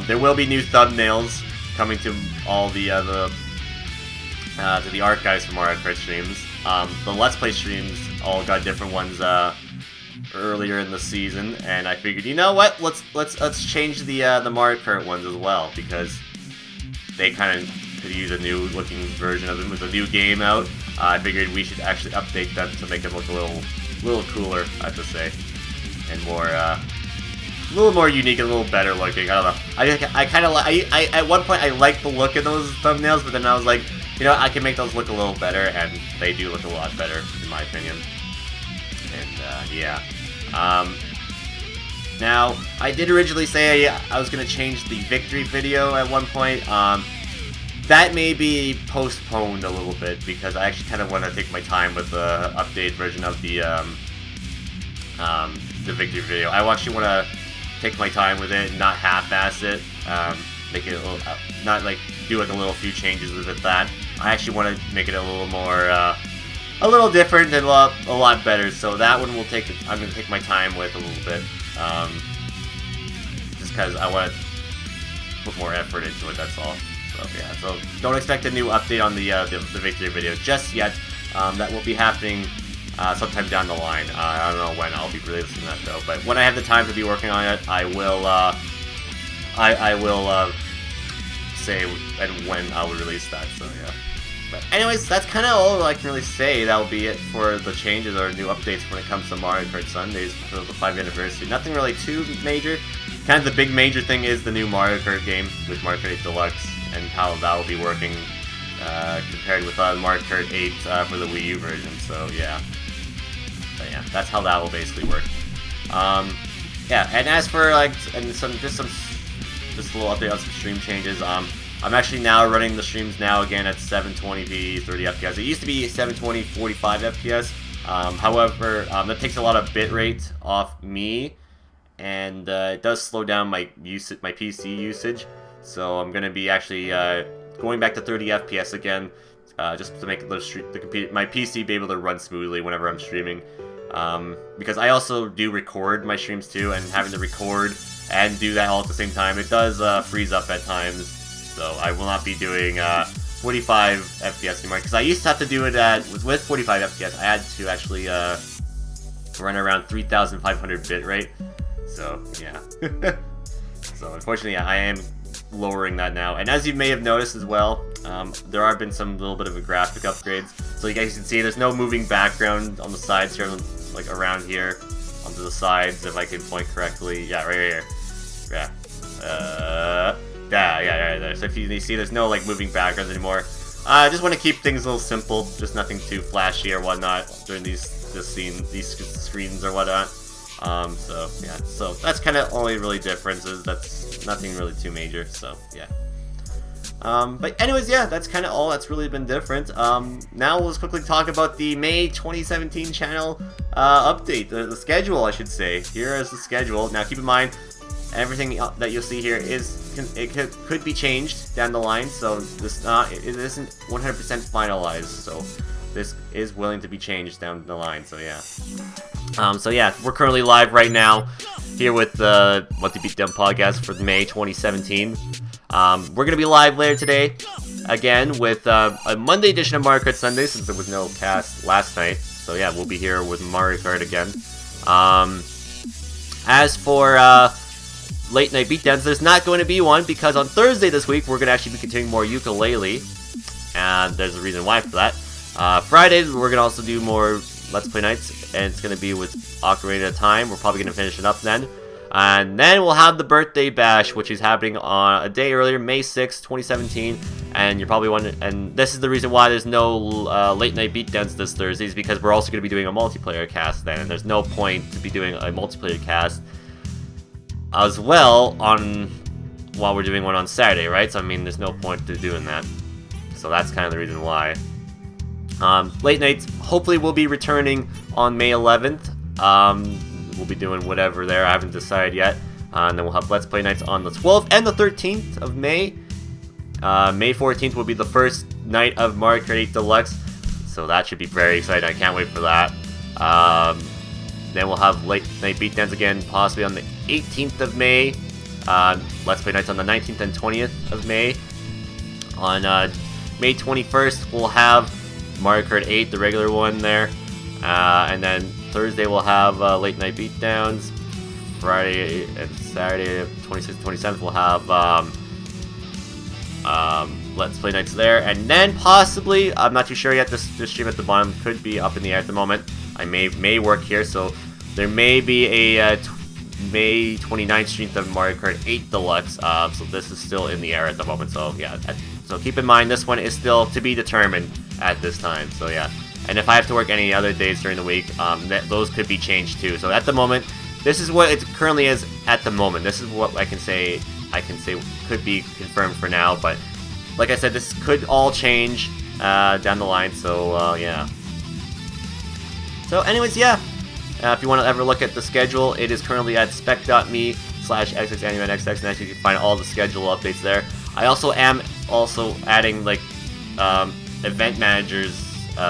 There will be new thumbnails coming to all the to the archives for Mario Kart streams. The Let's Play streams all got different ones earlier in the season, and I figured, you know what, let's change the Mario Kart ones as well, because they kind of could use a new looking version of them with a new game out. I figured we should actually update them to make them look a little cooler, I have to say, and more a little more unique and a little better looking. I don't know. I kind of at one point I liked the look of those thumbnails, but then I was like, you know, I can make those look a little better, and they do look a lot better, in my opinion. And, yeah. Now, I did originally say I was going to change the victory video at one point. That may be postponed a little bit, because I actually kind of want to take my time with the updated version of the victory video. I actually want to take my time with it, not half-ass it, make it a little, not like do like a little few changes with it. That I actually want to make it a little more, a little different and a lot better. So that one will I'm going to take my time with a little bit, just because I want to put more effort into it. That's all. So yeah, so don't expect a new update on the victory video just yet. That will be happening sometime down the line. I don't know when I'll be releasing that though, but when I have the time to be working on it, I will say and when I will release that. So yeah. But anyways, that's kind of all I can really say. That'll be it for the changes or new updates when it comes to Mario Kart Sundays for the 5th anniversary. Nothing really too major. Kind of the big major thing is the new Mario Kart game with Mario Kart 8 Deluxe and how that will be working compared with Mario Kart 8 for the Wii U version. So yeah. But yeah, that's how that will basically work. Yeah, and as for like, and just a little update on some stream changes. I'm actually now running the streams now again at 720p, 30 FPS. It used to be 720, 45 FPS. However, that takes a lot of bitrate off me, and it does slow down my PC usage. So I'm gonna be actually going back to 30 FPS again, just to make my PC be able to run smoothly whenever I'm streaming. Because I also do record my streams too, and having to record and do that all at the same time, it does freeze up at times. So I will not be doing 45 FPS anymore, because I used to have to do it with 45 FPS. I had to actually run around 3,500 bitrate. So yeah. So unfortunately, I am lowering that now. And as you may have noticed as well, there have been some little bit of a graphic upgrades. So you guys can see there's no moving background on the sides here, like around here, onto the sides, if I can point correctly. Yeah, right here. Yeah. Yeah, there. So if you see, there's no like moving backgrounds anymore. I just want to keep things a little simple, just nothing too flashy or whatnot during these screens or whatnot. So yeah, so that's kind of only really differences. That's nothing really too major. So yeah. But anyways, yeah, that's kind of all that's really been different. Now let's quickly talk about the May 2017 channel update, the schedule, I should say. Here is the schedule. Now keep in mind, everything that you'll see here could be changed down the line, so it isn't 100% finalized. So this is willing to be changed down the line. So yeah. So yeah, we're currently live right now here with the Monthly Beatdown podcast for May 2017. We're gonna be live later today again with a Monday edition of Mario Kart Sundays, since there was no cast last night. So yeah, we'll be here with Mario Kart again. As for late night beatdowns, there's not going to be one, because on Thursday this week we're going to actually be continuing more ukulele, and there's a reason why for that. Friday we're going to also do more Let's Play nights, and it's going to be with Ocarina of Time. We're probably going to finish it up then. And then we'll have the birthday bash, which is happening on a day earlier, May 6th, 2017. And you're probably wondering, and this is the reason why there's no late night beatdowns this Thursday, is because we're also going to be doing a multiplayer cast then, and there's no point to be doing a multiplayer cast as well while we're doing one on Saturday, right? So I mean, there's no point to doing that. So that's kind of the reason why. Late nights hopefully will be returning on May 11th. We'll be doing whatever there. I haven't decided yet. And then we'll have Let's Play nights on the 12th and the 13th of May. May 14th will be the first night of Mario Kart 8 Deluxe. So that should be very exciting. I can't wait for that. Then we'll have late night beatdowns again, possibly on the 18th of May. Let's Play nights on the 19th and 20th of May. On May 21st, we'll have Mario Kart 8, the regular one there. And then Thursday, we'll have late night beatdowns. Friday and Saturday, 26th and 27th, we'll have Let's Play nights there. And then possibly, I'm not too sure yet, this stream at the bottom could be up in the air at the moment. I may work here, so there may be a May 29th stream of Mario Kart 8 Deluxe. So this is still in the air at the moment. So yeah, So keep in mind, this one is still to be determined at this time. So yeah. And if I have to work any other days during the week, those could be changed too. So at the moment, this is what it currently is at the moment. This is what I can say could be confirmed for now. But like I said, this could all change down the line. So yeah. So anyways, yeah. If you want to ever look at the schedule, it is currently at spec.me/xxanimeNXX, and actually you can find all the schedule updates there. I also am adding like event managers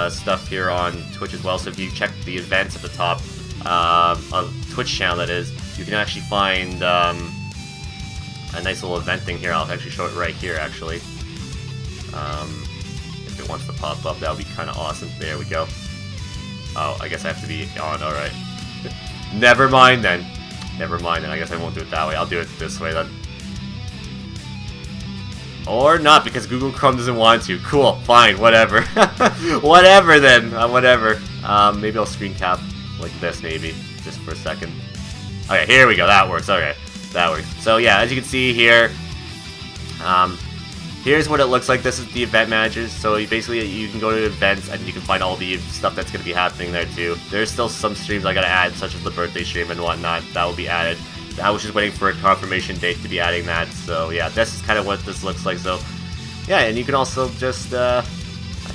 stuff here on Twitch as well. So if you check the events at the top of Twitch channel, that is, you can actually find a nice little event thing here. I'll actually show it right here, actually. If it wants to pop up, that would be kind of awesome. There we go. Oh, I guess I have to be on. All right. Never mind then. Never mind then. I guess I won't do it that way. I'll do it this way then. Or not, because Google Chrome doesn't want to. Cool. Fine. Whatever. Whatever then. Whatever. Maybe I'll screen cap like this, maybe, just for a second. Okay, here we go. That works. Okay, that works. So yeah, as you can see here, here's what it looks like. This is the event managers. So you can go to events and you can find all the stuff that's going to be happening there too. There's still some streams I got to add, such as the birthday stream and whatnot. That will be added. I was just waiting for a confirmation date to be adding that. So yeah, this is kind of what this looks like. So yeah, and you can also just, I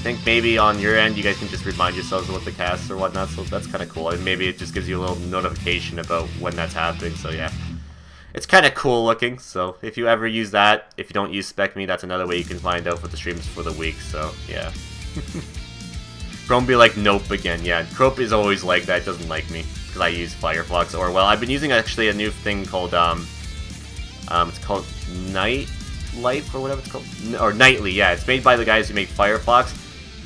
think maybe on your end, you guys can just remind yourselves of what the casts or whatnot. So that's kind of cool. And maybe it just gives you a little notification about when that's happening. So yeah. It's kind of cool looking, so if you ever use that, if you don't use SpecMe, that's another way you can find out what the streams for the week, so yeah. Chrome be like, nope again, yeah. Chrome is always like that, doesn't like me, because I use Firefox, or well, I've been using actually a new thing called, it's called Nightlife, or whatever it's called, or Nightly, yeah. It's made by the guys who make Firefox,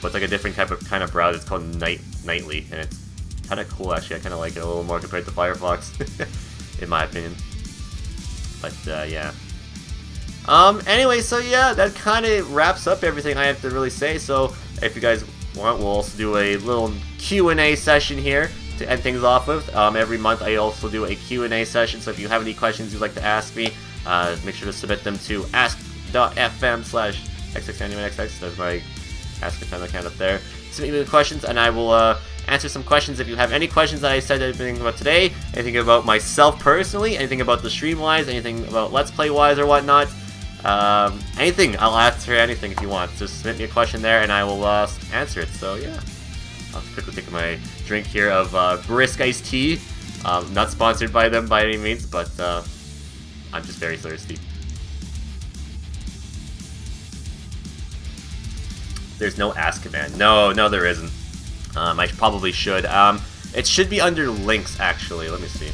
but it's like a different kind of browser. It's called Nightly, and it's kind of cool actually. I kind of like it a little more compared to Firefox, in my opinion. But, yeah. Anyway, so yeah, that kind of wraps up everything I have to really say. So, if you guys want, we'll also do a little Q&A session here to end things off with. Every month I also do a Q&A session, so if you have any questions you'd like to ask me, make sure to submit them to ask.fm/xxanimeNXX. That's my Ask.fm account up there. Submit me the questions, and I will, answer some questions. If you have any questions that I said anything about today, anything about myself personally, anything about the stream wise, anything about Let's Play wise or whatnot, anything, I'll answer anything if you want. Just submit me a question there and I will answer it. So yeah, I'll quickly take my drink here of brisk iced tea. Not sponsored by them by any means, but I'm just very thirsty. There's no ask command. No, there isn't. I probably should. It should be under links, actually. Let me see.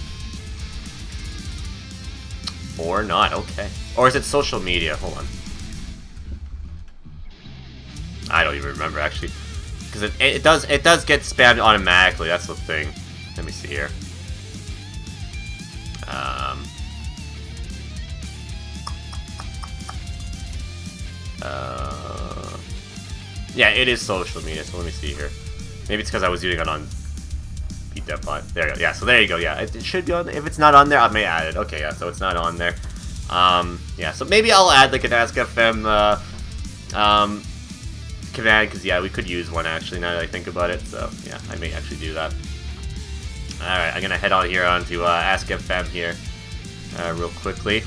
Or not, okay. Or is it social media? Hold on. I don't even remember, actually. Because it does get spammed automatically, that's the thing. Let me see here. Yeah, it is social media, so let me see here. Maybe it's because I was using it on Beatdown bot. There you go. Yeah, so there you go. Yeah, it should be on. If it's not on there, I may add it. Okay, yeah, so it's not on there. Yeah, so maybe I'll add like an AskFM command, because yeah, we could use one actually now that I think about it. So yeah, I may actually do that. All right, I'm gonna head on here onto AskFM here real quickly.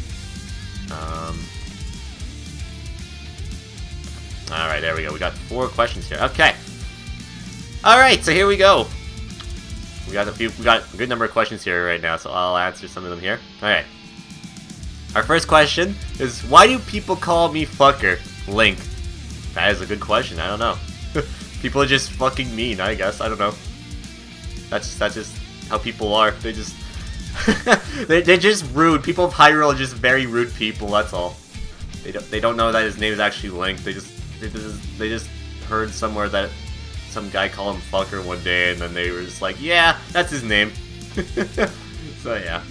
All right, there we go. We got 4 questions here. Okay. All right, so here we go. We got a good number of questions here right now, so I'll answer some of them here. All right. Our first question is, why do people call me fucker? Link. That is a good question. I don't know. People are just fucking mean, I guess. I don't know. That's just how people are. They just they're just rude. People of Hyrule are just very rude people. That's all. They don't know that his name is actually Link. They just heard somewhere that some guy called him fucker one day, and then they were just like, yeah, that's his name. So yeah.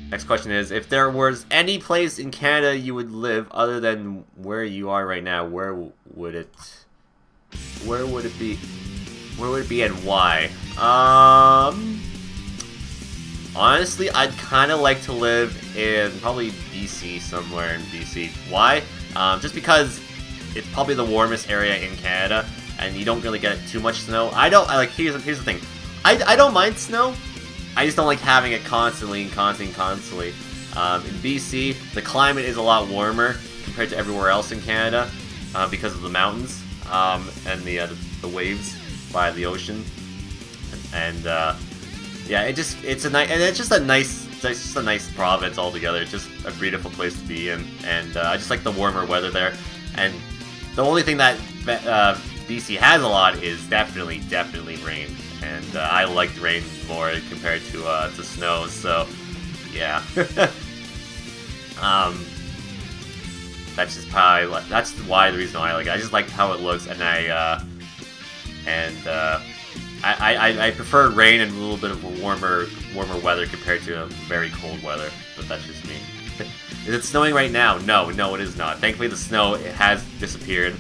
Next question is, if there was any place in Canada you would live other than where you are right now, where would it be? Where would it be and why? Honestly, I'd kind of like to live in probably BC, somewhere in BC. Why? Just because it's probably the warmest area in Canada, and you don't really get too much snow. Here's the thing. I don't mind snow. I just don't like having it constantly. In BC, the climate is a lot warmer compared to everywhere else in Canada because of the mountains and the waves by the ocean, and yeah, it's just a nice province altogether. It's just a beautiful place to be in, and I just like the warmer weather there. And the only thing that BC has a lot is definitely rain, and I like rain more compared to snow. So yeah, that's why the reason why I like it. I just like how it looks, and I prefer rain and a little bit of a warmer weather compared to a very cold weather, but that's just me. Is it snowing right now? No, it is not. Thankfully, the snow, it has disappeared.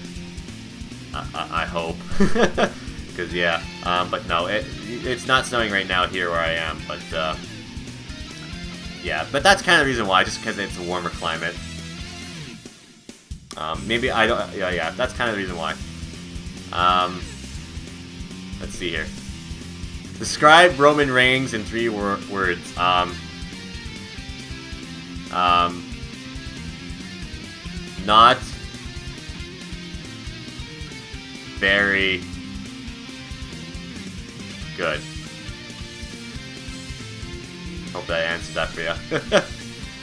I hope. Because, yeah. But no, it's not snowing right now here where I am, but, yeah. But that's kind of the reason why, just because it's a warmer climate. Maybe I don't... Yeah, that's kind of the reason why. Let's see here. Describe Roman Reigns in 3 words. Not very good. Hope that answers that for you.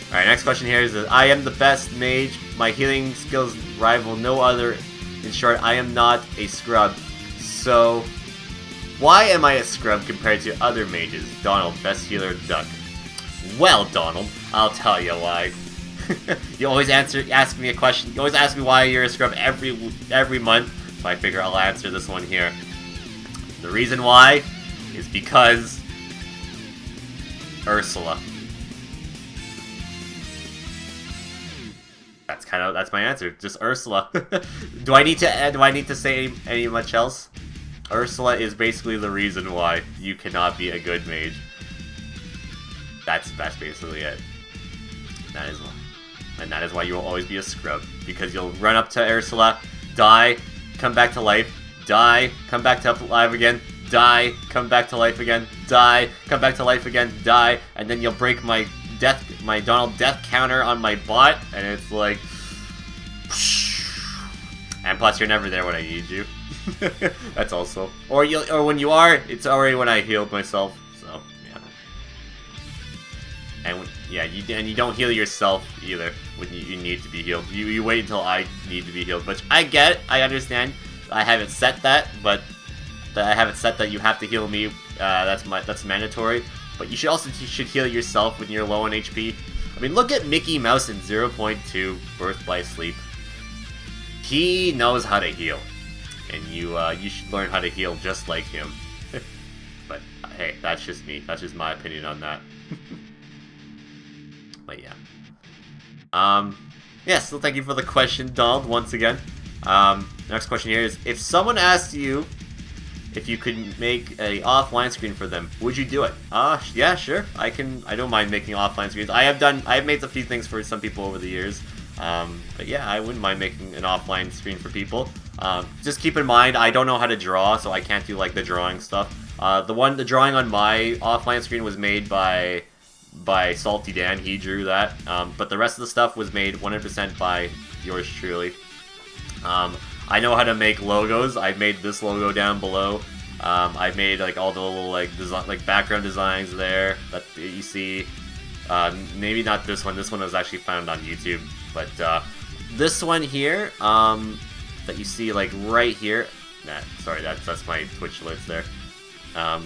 Alright, next question here is, I am the best mage. My healing skills rival no other. In short, I am not a scrub. So, why am I a scrub compared to other mages? Donald, best healer, Duck. Well, Donald, I'll tell you why. You always ask me a question. You always ask me why you're a scrub every month. So I figure I'll answer this one here. The reason why is because Ursula. That's my answer. Just Ursula. Do I need to say any much else? Ursula is basically the reason why you cannot be a good mage. That's basically it. That is why you will always be a scrub, because you'll run up to Ursula, die, come back to life, die, come back to life again, die, come back to life again, die, come back to life again, die, and then you'll break my Donald death counter on my bot, and it's like, and plus you're never there when I need you. That's also, or when you are, it's already when I healed myself. So yeah, and you don't heal yourself either when you need to be healed. You wait until I need to be healed, which I get, I understand. I haven't set that, but I haven't set that you have to heal me. That's mandatory. But you should heal yourself when you're low on HP. I mean, look at Mickey Mouse in 0.2 Birth by Sleep. He knows how to heal, and you should learn how to heal just like him. But hey, that's just me. That's just my opinion on that. But yeah. Yeah, so thank you for the question, Donald, once again. Next question here is, if someone asked you if you could make a offline screen for them, would you do it? Yeah, sure. I don't mind making offline screens. I have made a few things for some people over the years. But yeah, I wouldn't mind making an offline screen for people. Just keep in mind, I don't know how to draw, so I can't do like the drawing stuff. The drawing on my offline screen was made by Salty Dan. He drew that. But the rest of the stuff was made 100% by yours truly. I know how to make logos. I made this logo down below. I made like all the little background designs there that you see. Maybe not this one. This one was actually found on YouTube. But this one here, that you see like right here. Sorry, that's my Twitch alerts there.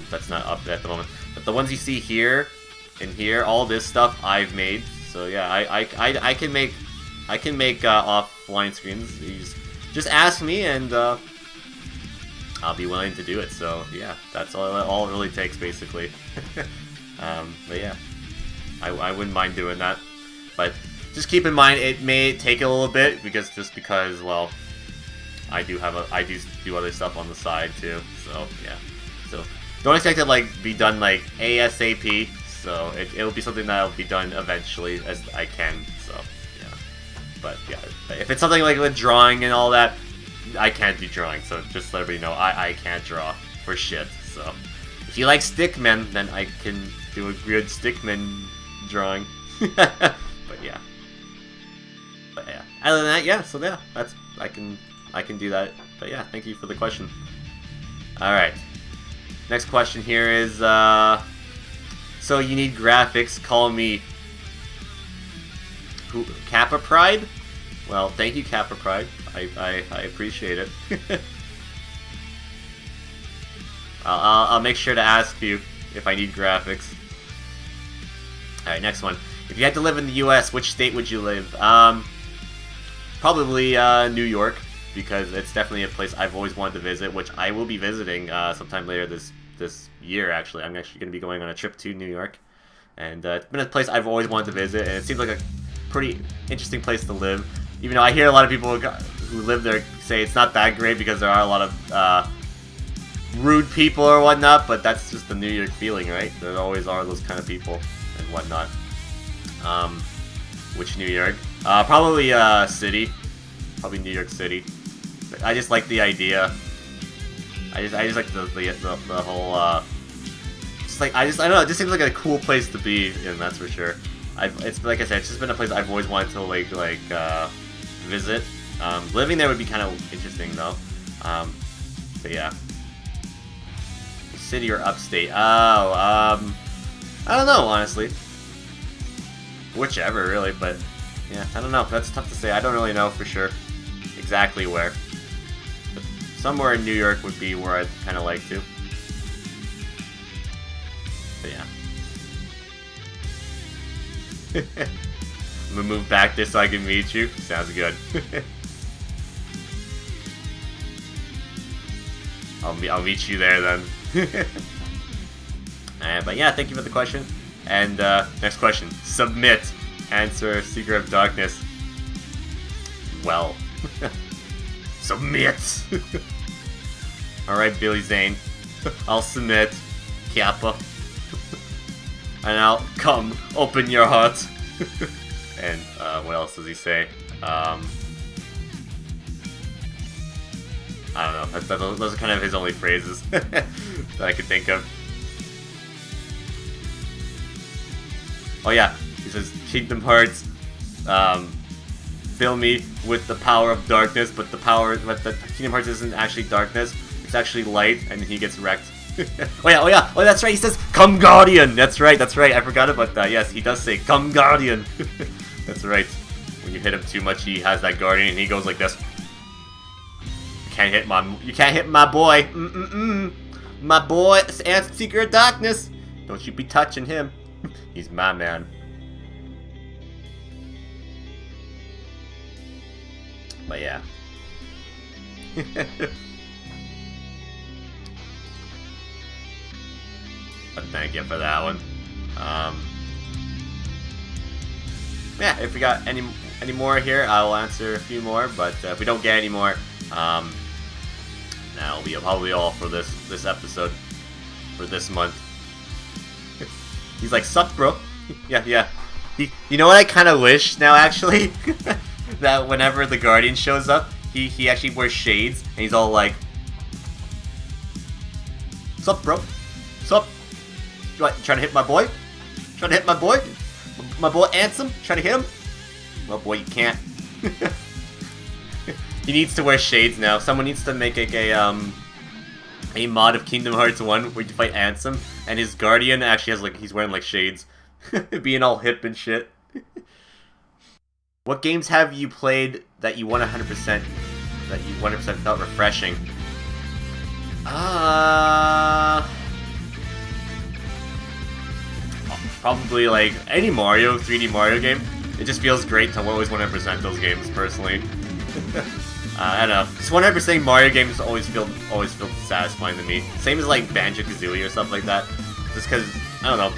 That's not up at the moment. But the ones you see here and here, all this stuff I've made. So yeah, I can make offline screens. You just ask me, and I'll be willing to do it. So yeah, that's all it really takes, basically. But yeah, I wouldn't mind doing that. But just keep in mind, it may take a little bit because well, I do do other stuff on the side too. So yeah, so don't expect it like be done like ASAP. so it'll be something that'll be done eventually as I can. So yeah, but yeah, if it's something like with drawing and all that, I can't do drawing. So just let everybody know I can't draw for shit. So if you like stickmen, then I can do a good stickman drawing. But yeah. Other than that, yeah. So yeah, I can do that. But yeah, thank you for the question. All right. Next question here is so you need graphics. Call me Kappa Pride. Well, thank you, Kappa Pride. I appreciate it. I'll make sure to ask you if I need graphics. Alright, next one. If you had to live in the US, which state would you live? Probably New York, because it's definitely a place I've always wanted to visit, which I will be visiting sometime later this year, actually. I'm actually going to be going on a trip to New York. And it's been a place I've always wanted to visit, and it seems like a pretty interesting place to live. Even though I hear a lot of people who live there say it's not that great because there are a lot of rude people or whatnot, but that's just the New York feeling, right? There always are those kind of people and whatnot. Which New York? Probably city. Probably New York City. But I just like the idea. I just like the whole. Just like I don't know. It just seems like a cool place to be, and that's for sure. It's like I said, it's just been a place I've always wanted to like visit. Living there would be kind of interesting though. But yeah. City or upstate? I don't know, honestly. Whichever, really, but yeah, I don't know. That's tough to say. I don't really know for sure exactly where. But somewhere in New York would be where I'd kind of like to. But yeah. I'm gonna move back there so I can meet you. Sounds good. I'll meet you there then. But yeah, thank you for the question. And next question. Submit. Answer Secret of Darkness. Well. Submit! Alright, Billy Zane. I'll submit. Kappa. And I'll come. Open your heart. And what else does he say? I don't know. Those are kind of his only phrases that I could think of. Oh yeah, he says Kingdom Hearts. Fill me with the power of darkness, but the Kingdom Hearts isn't actually darkness. It's actually light, and he gets wrecked. Oh yeah, that's right. He says, "Come Guardian." That's right. I forgot about that. Yes, he does say, "Come Guardian." That's right. When you hit him too much, he has that Guardian, and he goes like this. You can't hit my boy. My boy, it's Secret of Darkness. Don't you be touching him. He's my man. But yeah. But thank you for that one. Yeah, if we got any more here, I will answer a few more. But if we don't get any more, that'll be probably all for this episode for this month. He's like, "Sup, bro?" Yeah. You know what I kind of wish now, actually, that whenever the Guardian shows up, he actually wears shades and he's all like, "Sup, bro? Sup? You trying to hit my boy? Trying to hit my boy? My boy Ansem? Trying to hit him? Well, boy, you can't." He needs to wear shades now. Someone needs to make a mod of Kingdom Hearts 1 where you fight Ansem, and his Guardian actually has he's wearing shades, being all hip and shit. What games have you played that you 100% felt refreshing? Probably any Mario 3D Mario game. It just feels great to always 100% those games personally. I don't know. Just 100% Mario games always feel satisfying to me. Same as Banjo-Kazooie or stuff like that. Just because I don't know.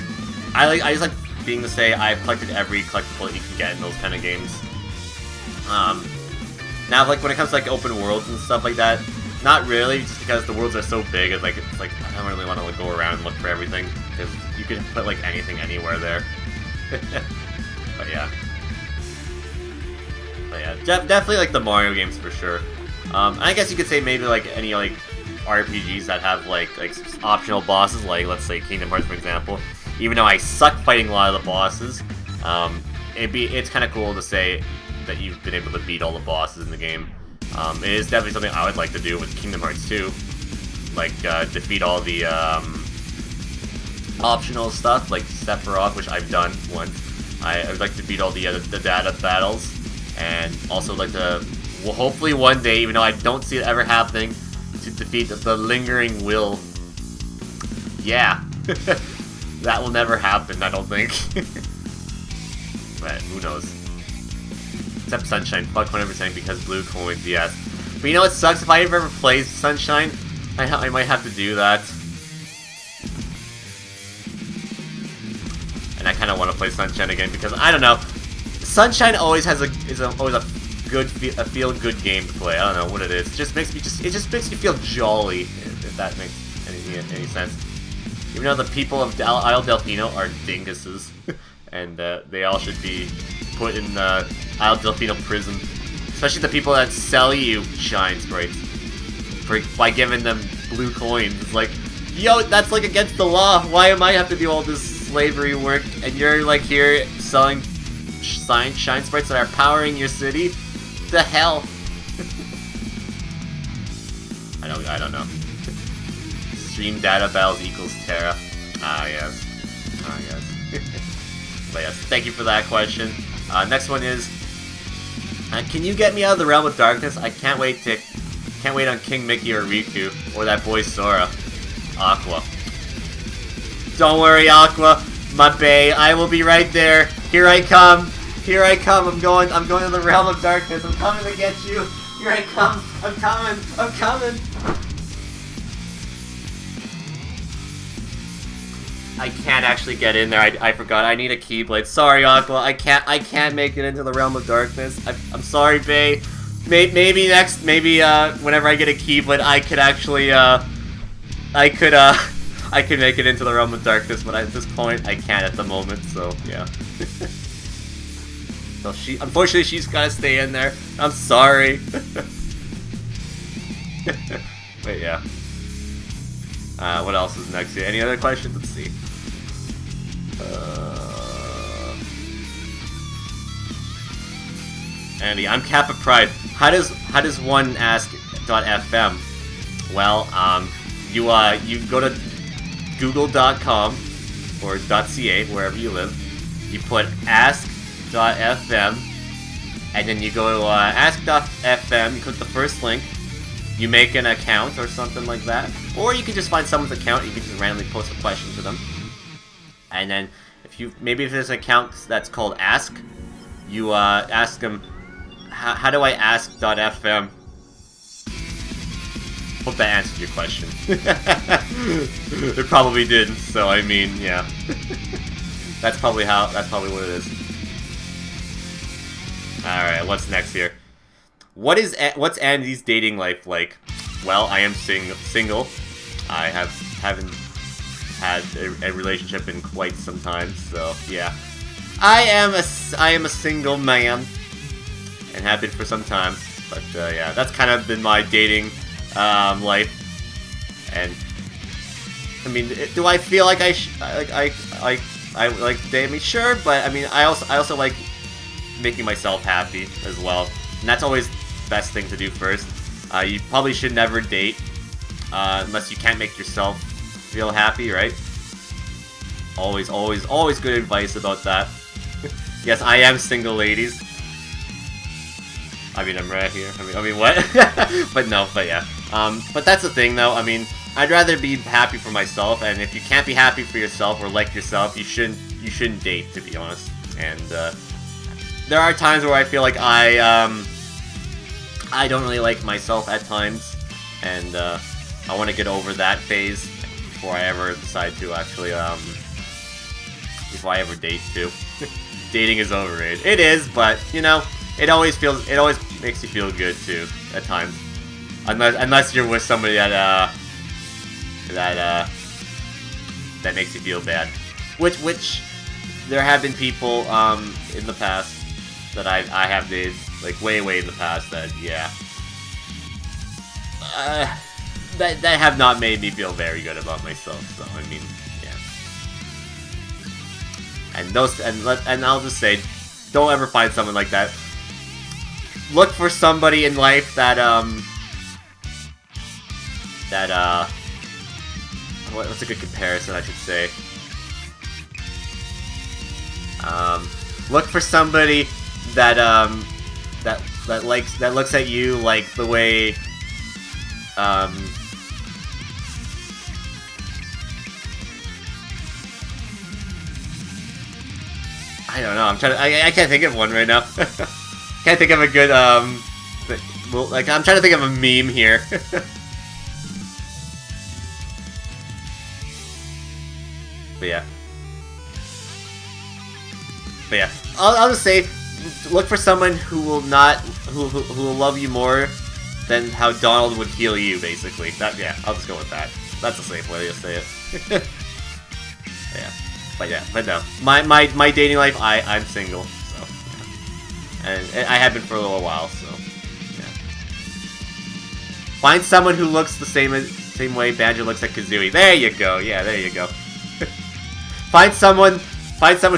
I just like being to say I've collected every collectible that you can get in those kind of games. Now when it comes to open worlds and stuff like that, Not really, just because the worlds are so big. It's like I don't really want to go around and look for everything because you can put like anything anywhere there. But yeah, definitely like the Mario games for sure. I guess you could say maybe like any like RPGs that have like optional bosses, like let's say Kingdom Hearts for example. Even though I suck fighting a lot of the bosses, it's kind of cool to say that you've been able to beat all the bosses in the game. It is definitely something I would like to do with Kingdom Hearts 2, like defeat all the optional stuff, like Sephiroth, which I've done once. I would like to beat all the data battles, and also like to, well, hopefully one day, even though I don't see it ever happening, to defeat the Lingering Will. Yeah, that will never happen, I don't think. But who knows? Except Sunshine, fuck 100% because blue coins, yes. But you know what sucks? If I ever play Sunshine, I might have to do that. And I kind of want to play Sunshine again because I don't know. Sunshine always has always a feel-good game to play. I don't know what it is. It just makes me feel jolly, if that makes any sense. Even though the people of Isle Delfino are dinguses, and they all should be put in Isle Delfino prison. Especially the people that sell you shine sprites by giving them blue coins. It's like, yo, that's like against the law. Why am I have to do all this slavery work and you're like here selling shine sprites that are powering your city? The hell? I don't know. Stream data battles equals Terra. Ah yes. But yes, thank you for that question. Next one is, can you get me out of the Realm of Darkness? I can't wait on King Mickey or Riku or that boy Sora. Aqua. Don't worry, Aqua, my bae. I will be right there. Here I come. Here I come. I'm going to the Realm of Darkness. I'm coming to get you. Here I come. I'm coming. I can't actually get in there. I forgot. I need a Keyblade. Sorry, Aqua. I can't make it into the Realm of Darkness. I'm sorry, bae. Maybe whenever I get a Keyblade, I could actually I could make it into the Realm of Darkness. But at this point, I can't at the moment. So yeah. So unfortunately, she's gotta stay in there. I'm sorry. But yeah. What else is next here? Any other questions? Let's see. Andy, I'm Kappa Pride. How does one ask .fm? Well, you go to google.com or .ca, wherever you live. You put ask.fm, and then you go to ask.fm. You click the first link. You make an account or something like that, or you can just find someone's account. You can just randomly post a question to them, and then if there's an account that's called Ask, you ask them, how do I ask.fm? Hope that answered your question. It probably didn't. So I mean, yeah, that's probably what it is. All right, what's next here? What's Andy's dating life like? Well, I am single. I haven't had a relationship in quite some time, so yeah. I am a single man and have been for some time. But yeah, that's kind of been my dating life. And I mean, do I feel like I like dating? Sure, but I mean, I also like making myself happy as well, and that's always the best thing to do first. You probably should never date unless you can't make yourself feel happy, right? Always good advice about that. Yes, I am single, ladies. I mean, I'm right here. I mean, what? But yeah. But that's the thing, though. I mean, I'd rather be happy for myself, and if you can't be happy for yourself or like yourself, you shouldn't date, to be honest. And there are times where I feel like I don't really like myself at times, and I want to get over that phase before I ever decide to actually before I ever date too. Dating is overrated. It is, but you know, it always makes you feel good too at times. Unless you're with somebody that makes you feel bad. Which there have been people in the past that I have dated, like way in the past, that yeah, that have not made me feel very good about myself. So I mean, yeah. And I'll just say, don't ever find someone like that. Look for somebody in life that what's a good comparison, I should say? Look for somebody that that looks at you like the way I don't know. I can't think of one right now. Can't think of a good well, like I'm trying to think of a meme here. But yeah, I'll just say, look for someone who will love you more than how Donald would heal you, basically. I'll just go with that. That's a safe way to say it. But no, my dating life, I'm single, so yeah. And I have been for a little while, so yeah. Find someone who looks the same way Banjo looks at Kazooie. There you go. Yeah, there you go. Find someone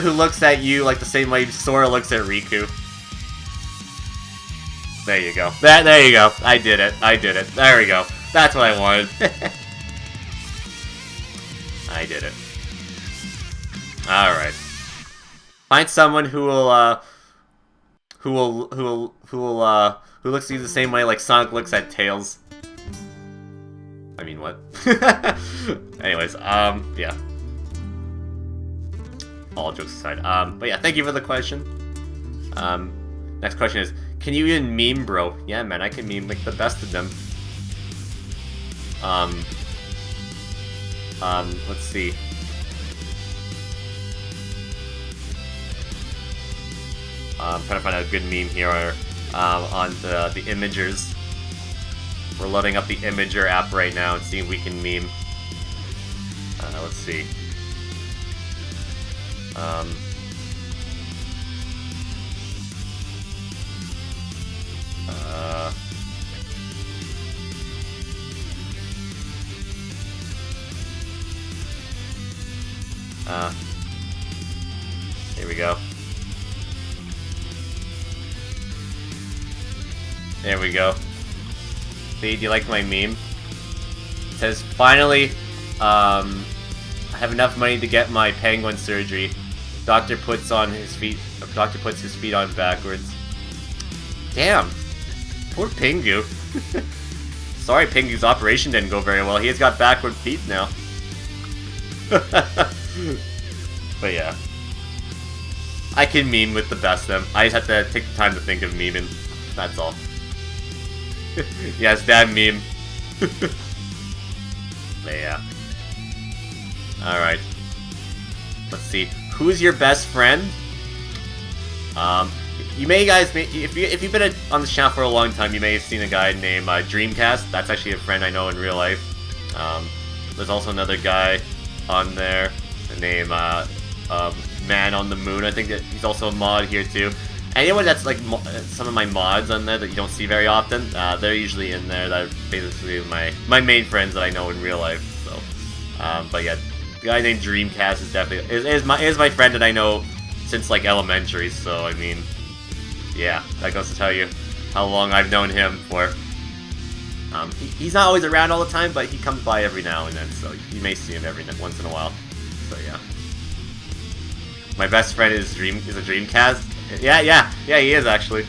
who looks at you like the same way Sora looks at Riku. There you go. There you go. I did it. There we go. That's what I wanted. I did it. All right. Find someone who looks at you the same way like Sonic looks at Tails. I mean, what? Anyways, yeah. All jokes aside. But yeah, thank you for the question. Next question is, can you even meme, bro? Yeah, man, I can meme like the best of them. Let's see. I'm trying to find a good meme here on the Imagers. We're loading up the Imager app right now and seeing if we can meme. Let's see. Here we go. There we go. See, do you like my meme? It says, finally, I have enough money to get my penguin surgery. Doctor puts his feet on backwards. Damn. Poor Pingu. Sorry Pingu's operation didn't go very well. He has got backward feet now. But yeah. I can meme with the best of them. I just have to take the time to think of memeing. That's all. Yes, that meme. But yeah. Alright. Let's see. Who's your best friend? You may if you've been on this channel for a long time, you may have seen a guy named Dreamcast. That's actually a friend I know in real life. There's also another guy on there named Man on the Moon. I think that he's also a mod here too. Anyone that's like some of my mods on there that you don't see very often, they're usually in there. That are basically my main friends that I know in real life. So, but yeah, the guy named Dreamcast is definitely is my friend that I know since like elementary. So I mean, yeah, that goes to tell you how long I've known him for. He's not always around all the time, but he comes by every now and then, so you may see him once in a while. So yeah, my best friend is a Dreamcast. Yeah, he is actually.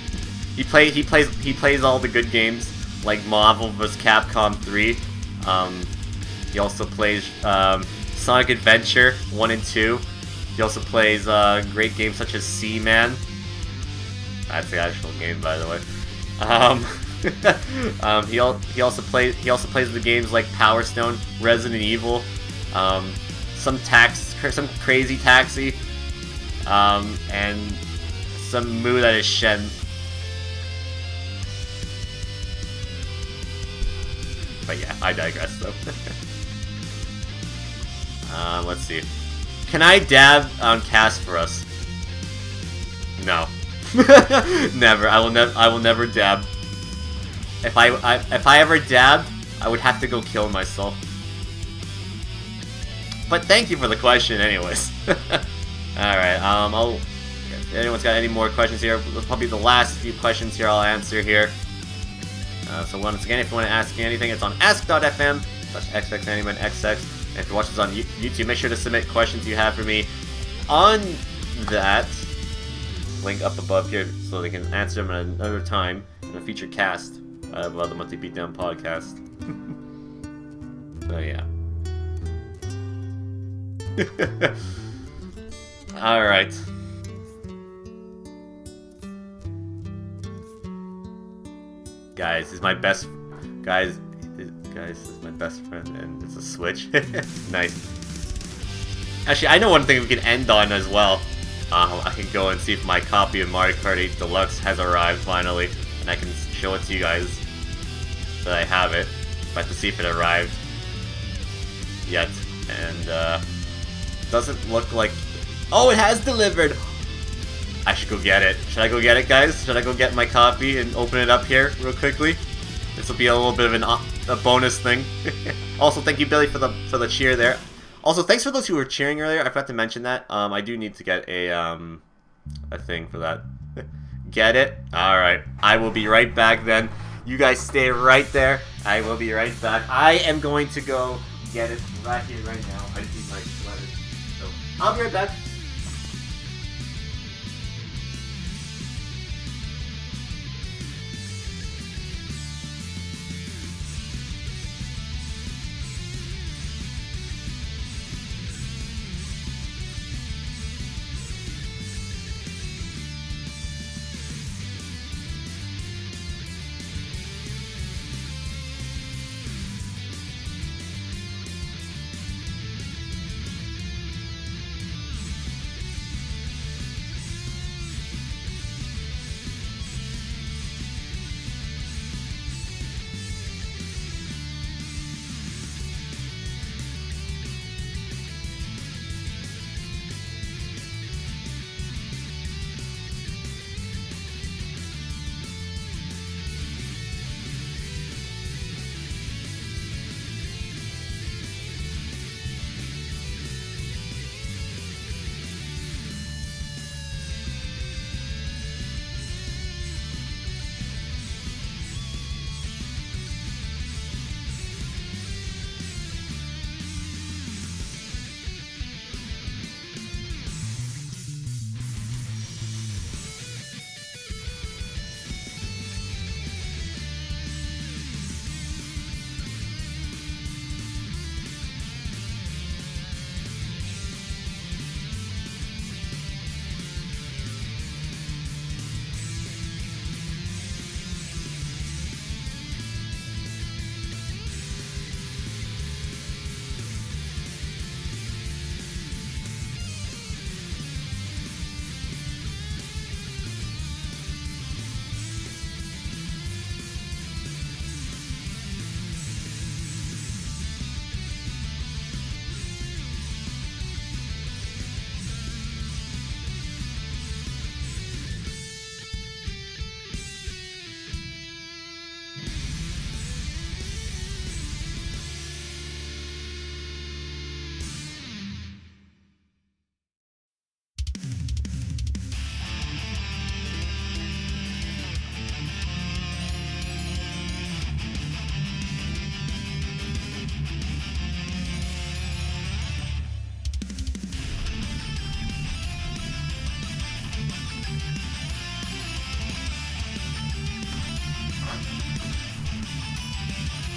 He plays all the good games like Marvel vs. Capcom 3. He also plays Sonic Adventure 1 and 2. He also plays great games such as Seaman. That's the actual game, by the way. He also plays the games like Power Stone, Resident Evil, some Crazy Taxi, and some Moo that is Shen. But yeah, I digress though. Let's see. Can I dab on cast for us? No. Never. I will never dab. If I ever dabbed, I would have to go kill myself. But thank you for the question anyways. Alright, if anyone's got any more questions here, probably the last few questions here I'll answer here. So once again, if you want to ask me anything, it's on ask.fm/xxanimanxx. And if you're watching this on YouTube, make sure to submit questions you have for me on that link up above here so they can answer them at another time in a future cast of the Monthly Beatdown podcast. So yeah. Alright. Guys, this is my best... Guys, this is my best friend, and it's a Switch. Nice. Actually, I know one thing we can end on as well. I can go and see if my copy of Mario Kart 8 Deluxe has arrived finally, and I can show it to you guys that I have it. But I have to see if it arrived yet, and doesn't look like... Oh, it has delivered! I should go get it. Should I go get it, guys? Should I go get my copy and open it up here real quickly? This will be a little bit of a bonus thing. Also, thank you, Billy, for the cheer there. Also, thanks for those who were cheering earlier. I forgot to mention that. I do need to get a thing for that. Get it? Alright. I will be right back then. You guys stay right there. I will be right back. I am going to go get it right here, right now. I just need my sweater. So, I'll be right back.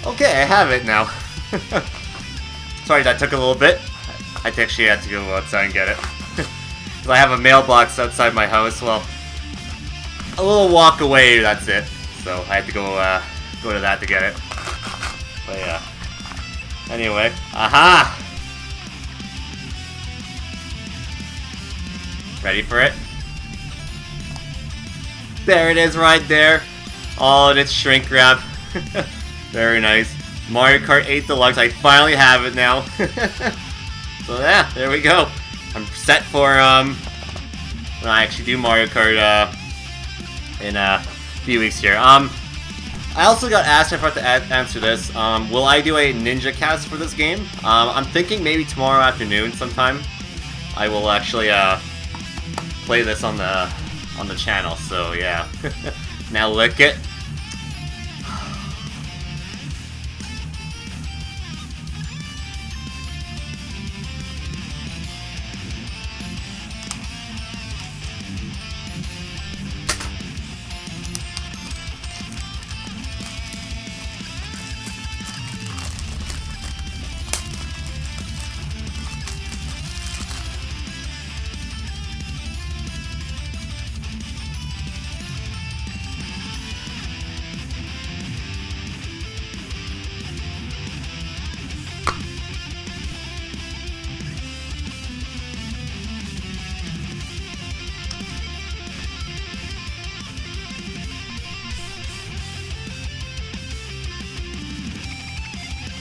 Okay, I have it now. Sorry that took a little bit. I actually had to go outside and get it. Because I have a mailbox outside my house, well, a little walk away, that's it. So I had to go to that to get it. But yeah. Anyway, aha! Ready for it? There it is right there. All in its shrink wrap. Very nice. Mario Kart 8 Deluxe. I finally have it now. So yeah, there we go. I'm set for when I actually do Mario Kart in a few weeks here. I also got asked if I have to answer this. Will I do a Ninja Cast for this game? I'm thinking maybe tomorrow afternoon sometime. I will actually play this on the channel. So yeah. Now lick it.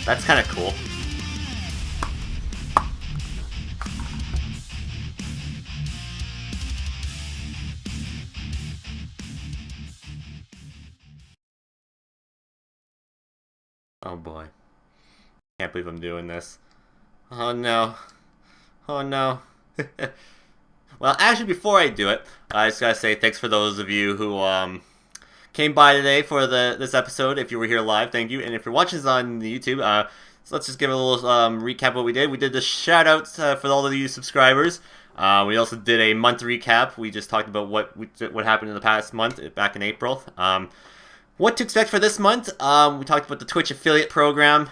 That's kind of cool. Oh boy. Can't believe I'm doing this. Oh no. Oh no. Well, actually, before I do it, I just gotta say thanks for those of you who came by today for this episode. If you were here live, thank you. And if you're watching this on YouTube, so let's just give a little recap of what we did. We did the shout outs for all of you subscribers. We also did a month recap. We just talked about what happened in the past month, back in April. What to expect for this month? We talked about the Twitch affiliate program,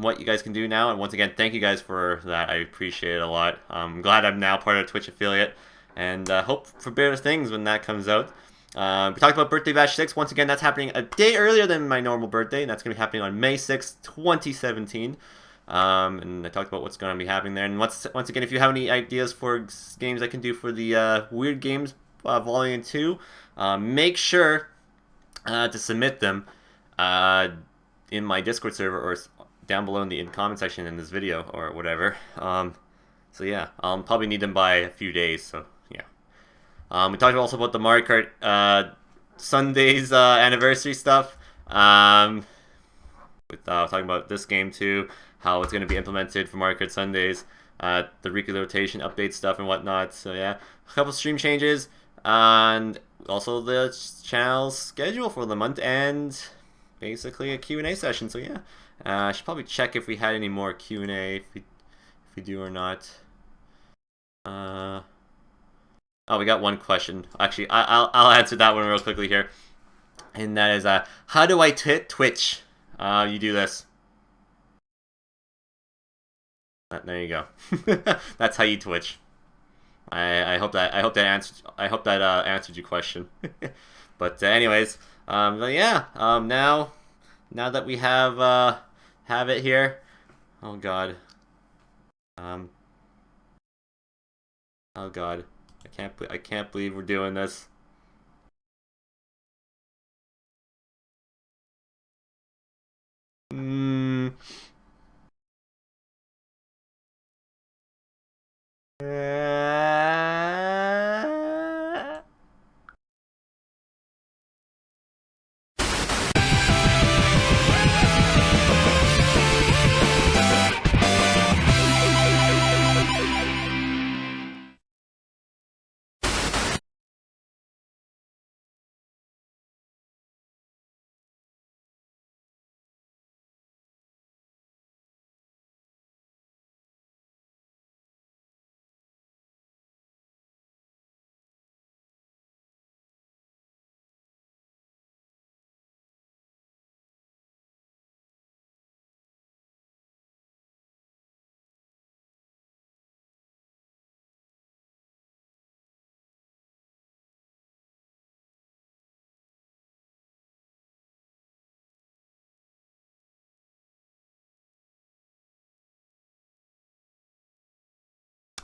what you guys can do now, and once again, thank you guys for that. I appreciate it a lot. I'm glad I'm now part of Twitch affiliate, and hope for better things when that comes out. We talked about Birthday Bash 6. Once again, that's happening a day earlier than my normal birthday, and that's going to be happening on May 6th, 2017. And I talked about what's going to be happening there. And once again, if you have any ideas for games I can do for the Weird Games Volume 2, make sure to submit them in my Discord server or down below in the comment section in this video or whatever. So yeah, I'll probably need them by a few days. So yeah. We talked also about the Mario Kart Sundays anniversary stuff. With talking about this game too, how it's going to be implemented for Mario Kart Sundays, the weekly rotation update stuff and whatnot. So yeah, a couple stream changes, and also the channel's schedule for the month, and basically a Q&A session. So yeah, I should probably check if we had any more Q&A, if we do or not. Oh, we got one question. Actually, I'll answer that one real quickly here, and that is how do I Twitch? You do this. There you go. That's how you Twitch. I hope that answered your question. But anyways, but yeah, now that we have it here, oh god, oh god, I can't believe we're doing this. Hmm.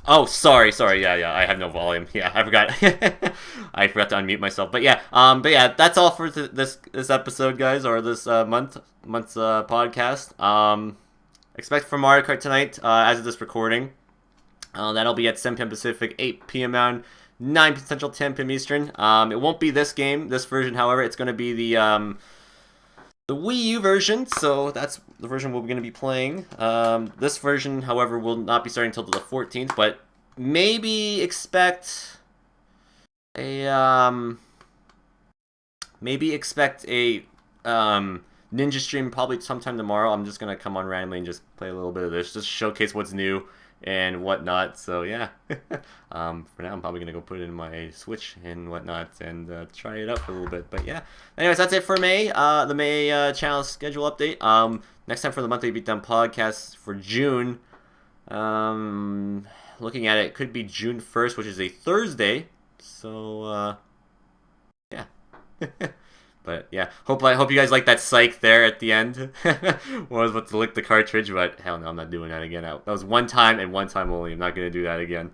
Oh, sorry. Yeah. I have no volume. Yeah, I forgot. I forgot to unmute myself. But yeah, that's all for this episode, guys, or this month's podcast. Expect for Mario Kart tonight, as of this recording. That'll be at 7 p.m. Pacific, 8 p.m. Mountain, 9 p.m. Central, 10 p.m. Eastern. It won't be this game, this version. However, it's going to be the Wii U version, so that's the version we're going to be playing. This version, however, will not be starting until the 14th, but maybe expect a Ninja stream probably sometime tomorrow. I'm just gonna come on randomly and just play a little bit of this, just showcase what's new and whatnot. So yeah, for now I'm probably gonna go put it in my Switch and whatnot and try it out for a little bit. But yeah, anyways, that's it for May. The May channel schedule update. Next time for the monthly Beatdown podcast for June. Looking at it, could be June 1st, which is a Thursday. So yeah. But yeah, I hope you guys like that psych there at the end. I was about to lick the cartridge, but hell no, I'm not doing that again. That was one time and one time only. I'm not gonna do that again.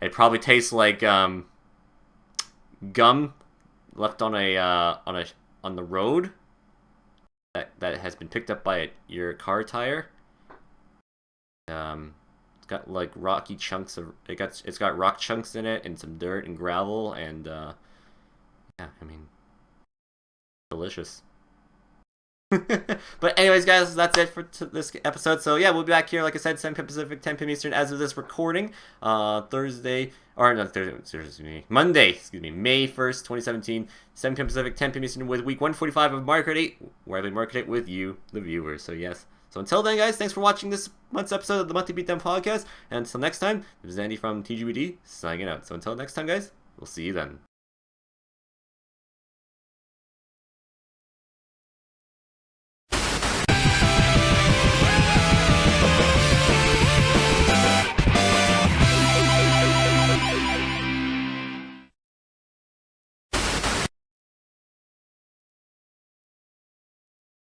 It probably tastes like gum left on the road that has been picked up by your car tire. It's got like rocky chunks of it's got rock chunks in it and some dirt and gravel and yeah, I mean. Delicious. But anyways, guys, that's it for this episode. So yeah, we'll be back here, like I said, 7 p.m. Pacific, 10 p.m. Eastern as of this recording. Thursday, or not Thursday, Monday, excuse me, May 1st, 2017, 7 p.m. Pacific, 10 p.m. Eastern with week 145 of Mario Kart 8, where I play Mario Kart 8 with you, the viewers. So yes. So until then, guys, thanks for watching this month's episode of the Monthly Beatdown Podcast. And until next time, this is Andy from TGBD signing out. So until next time, guys, we'll see you then.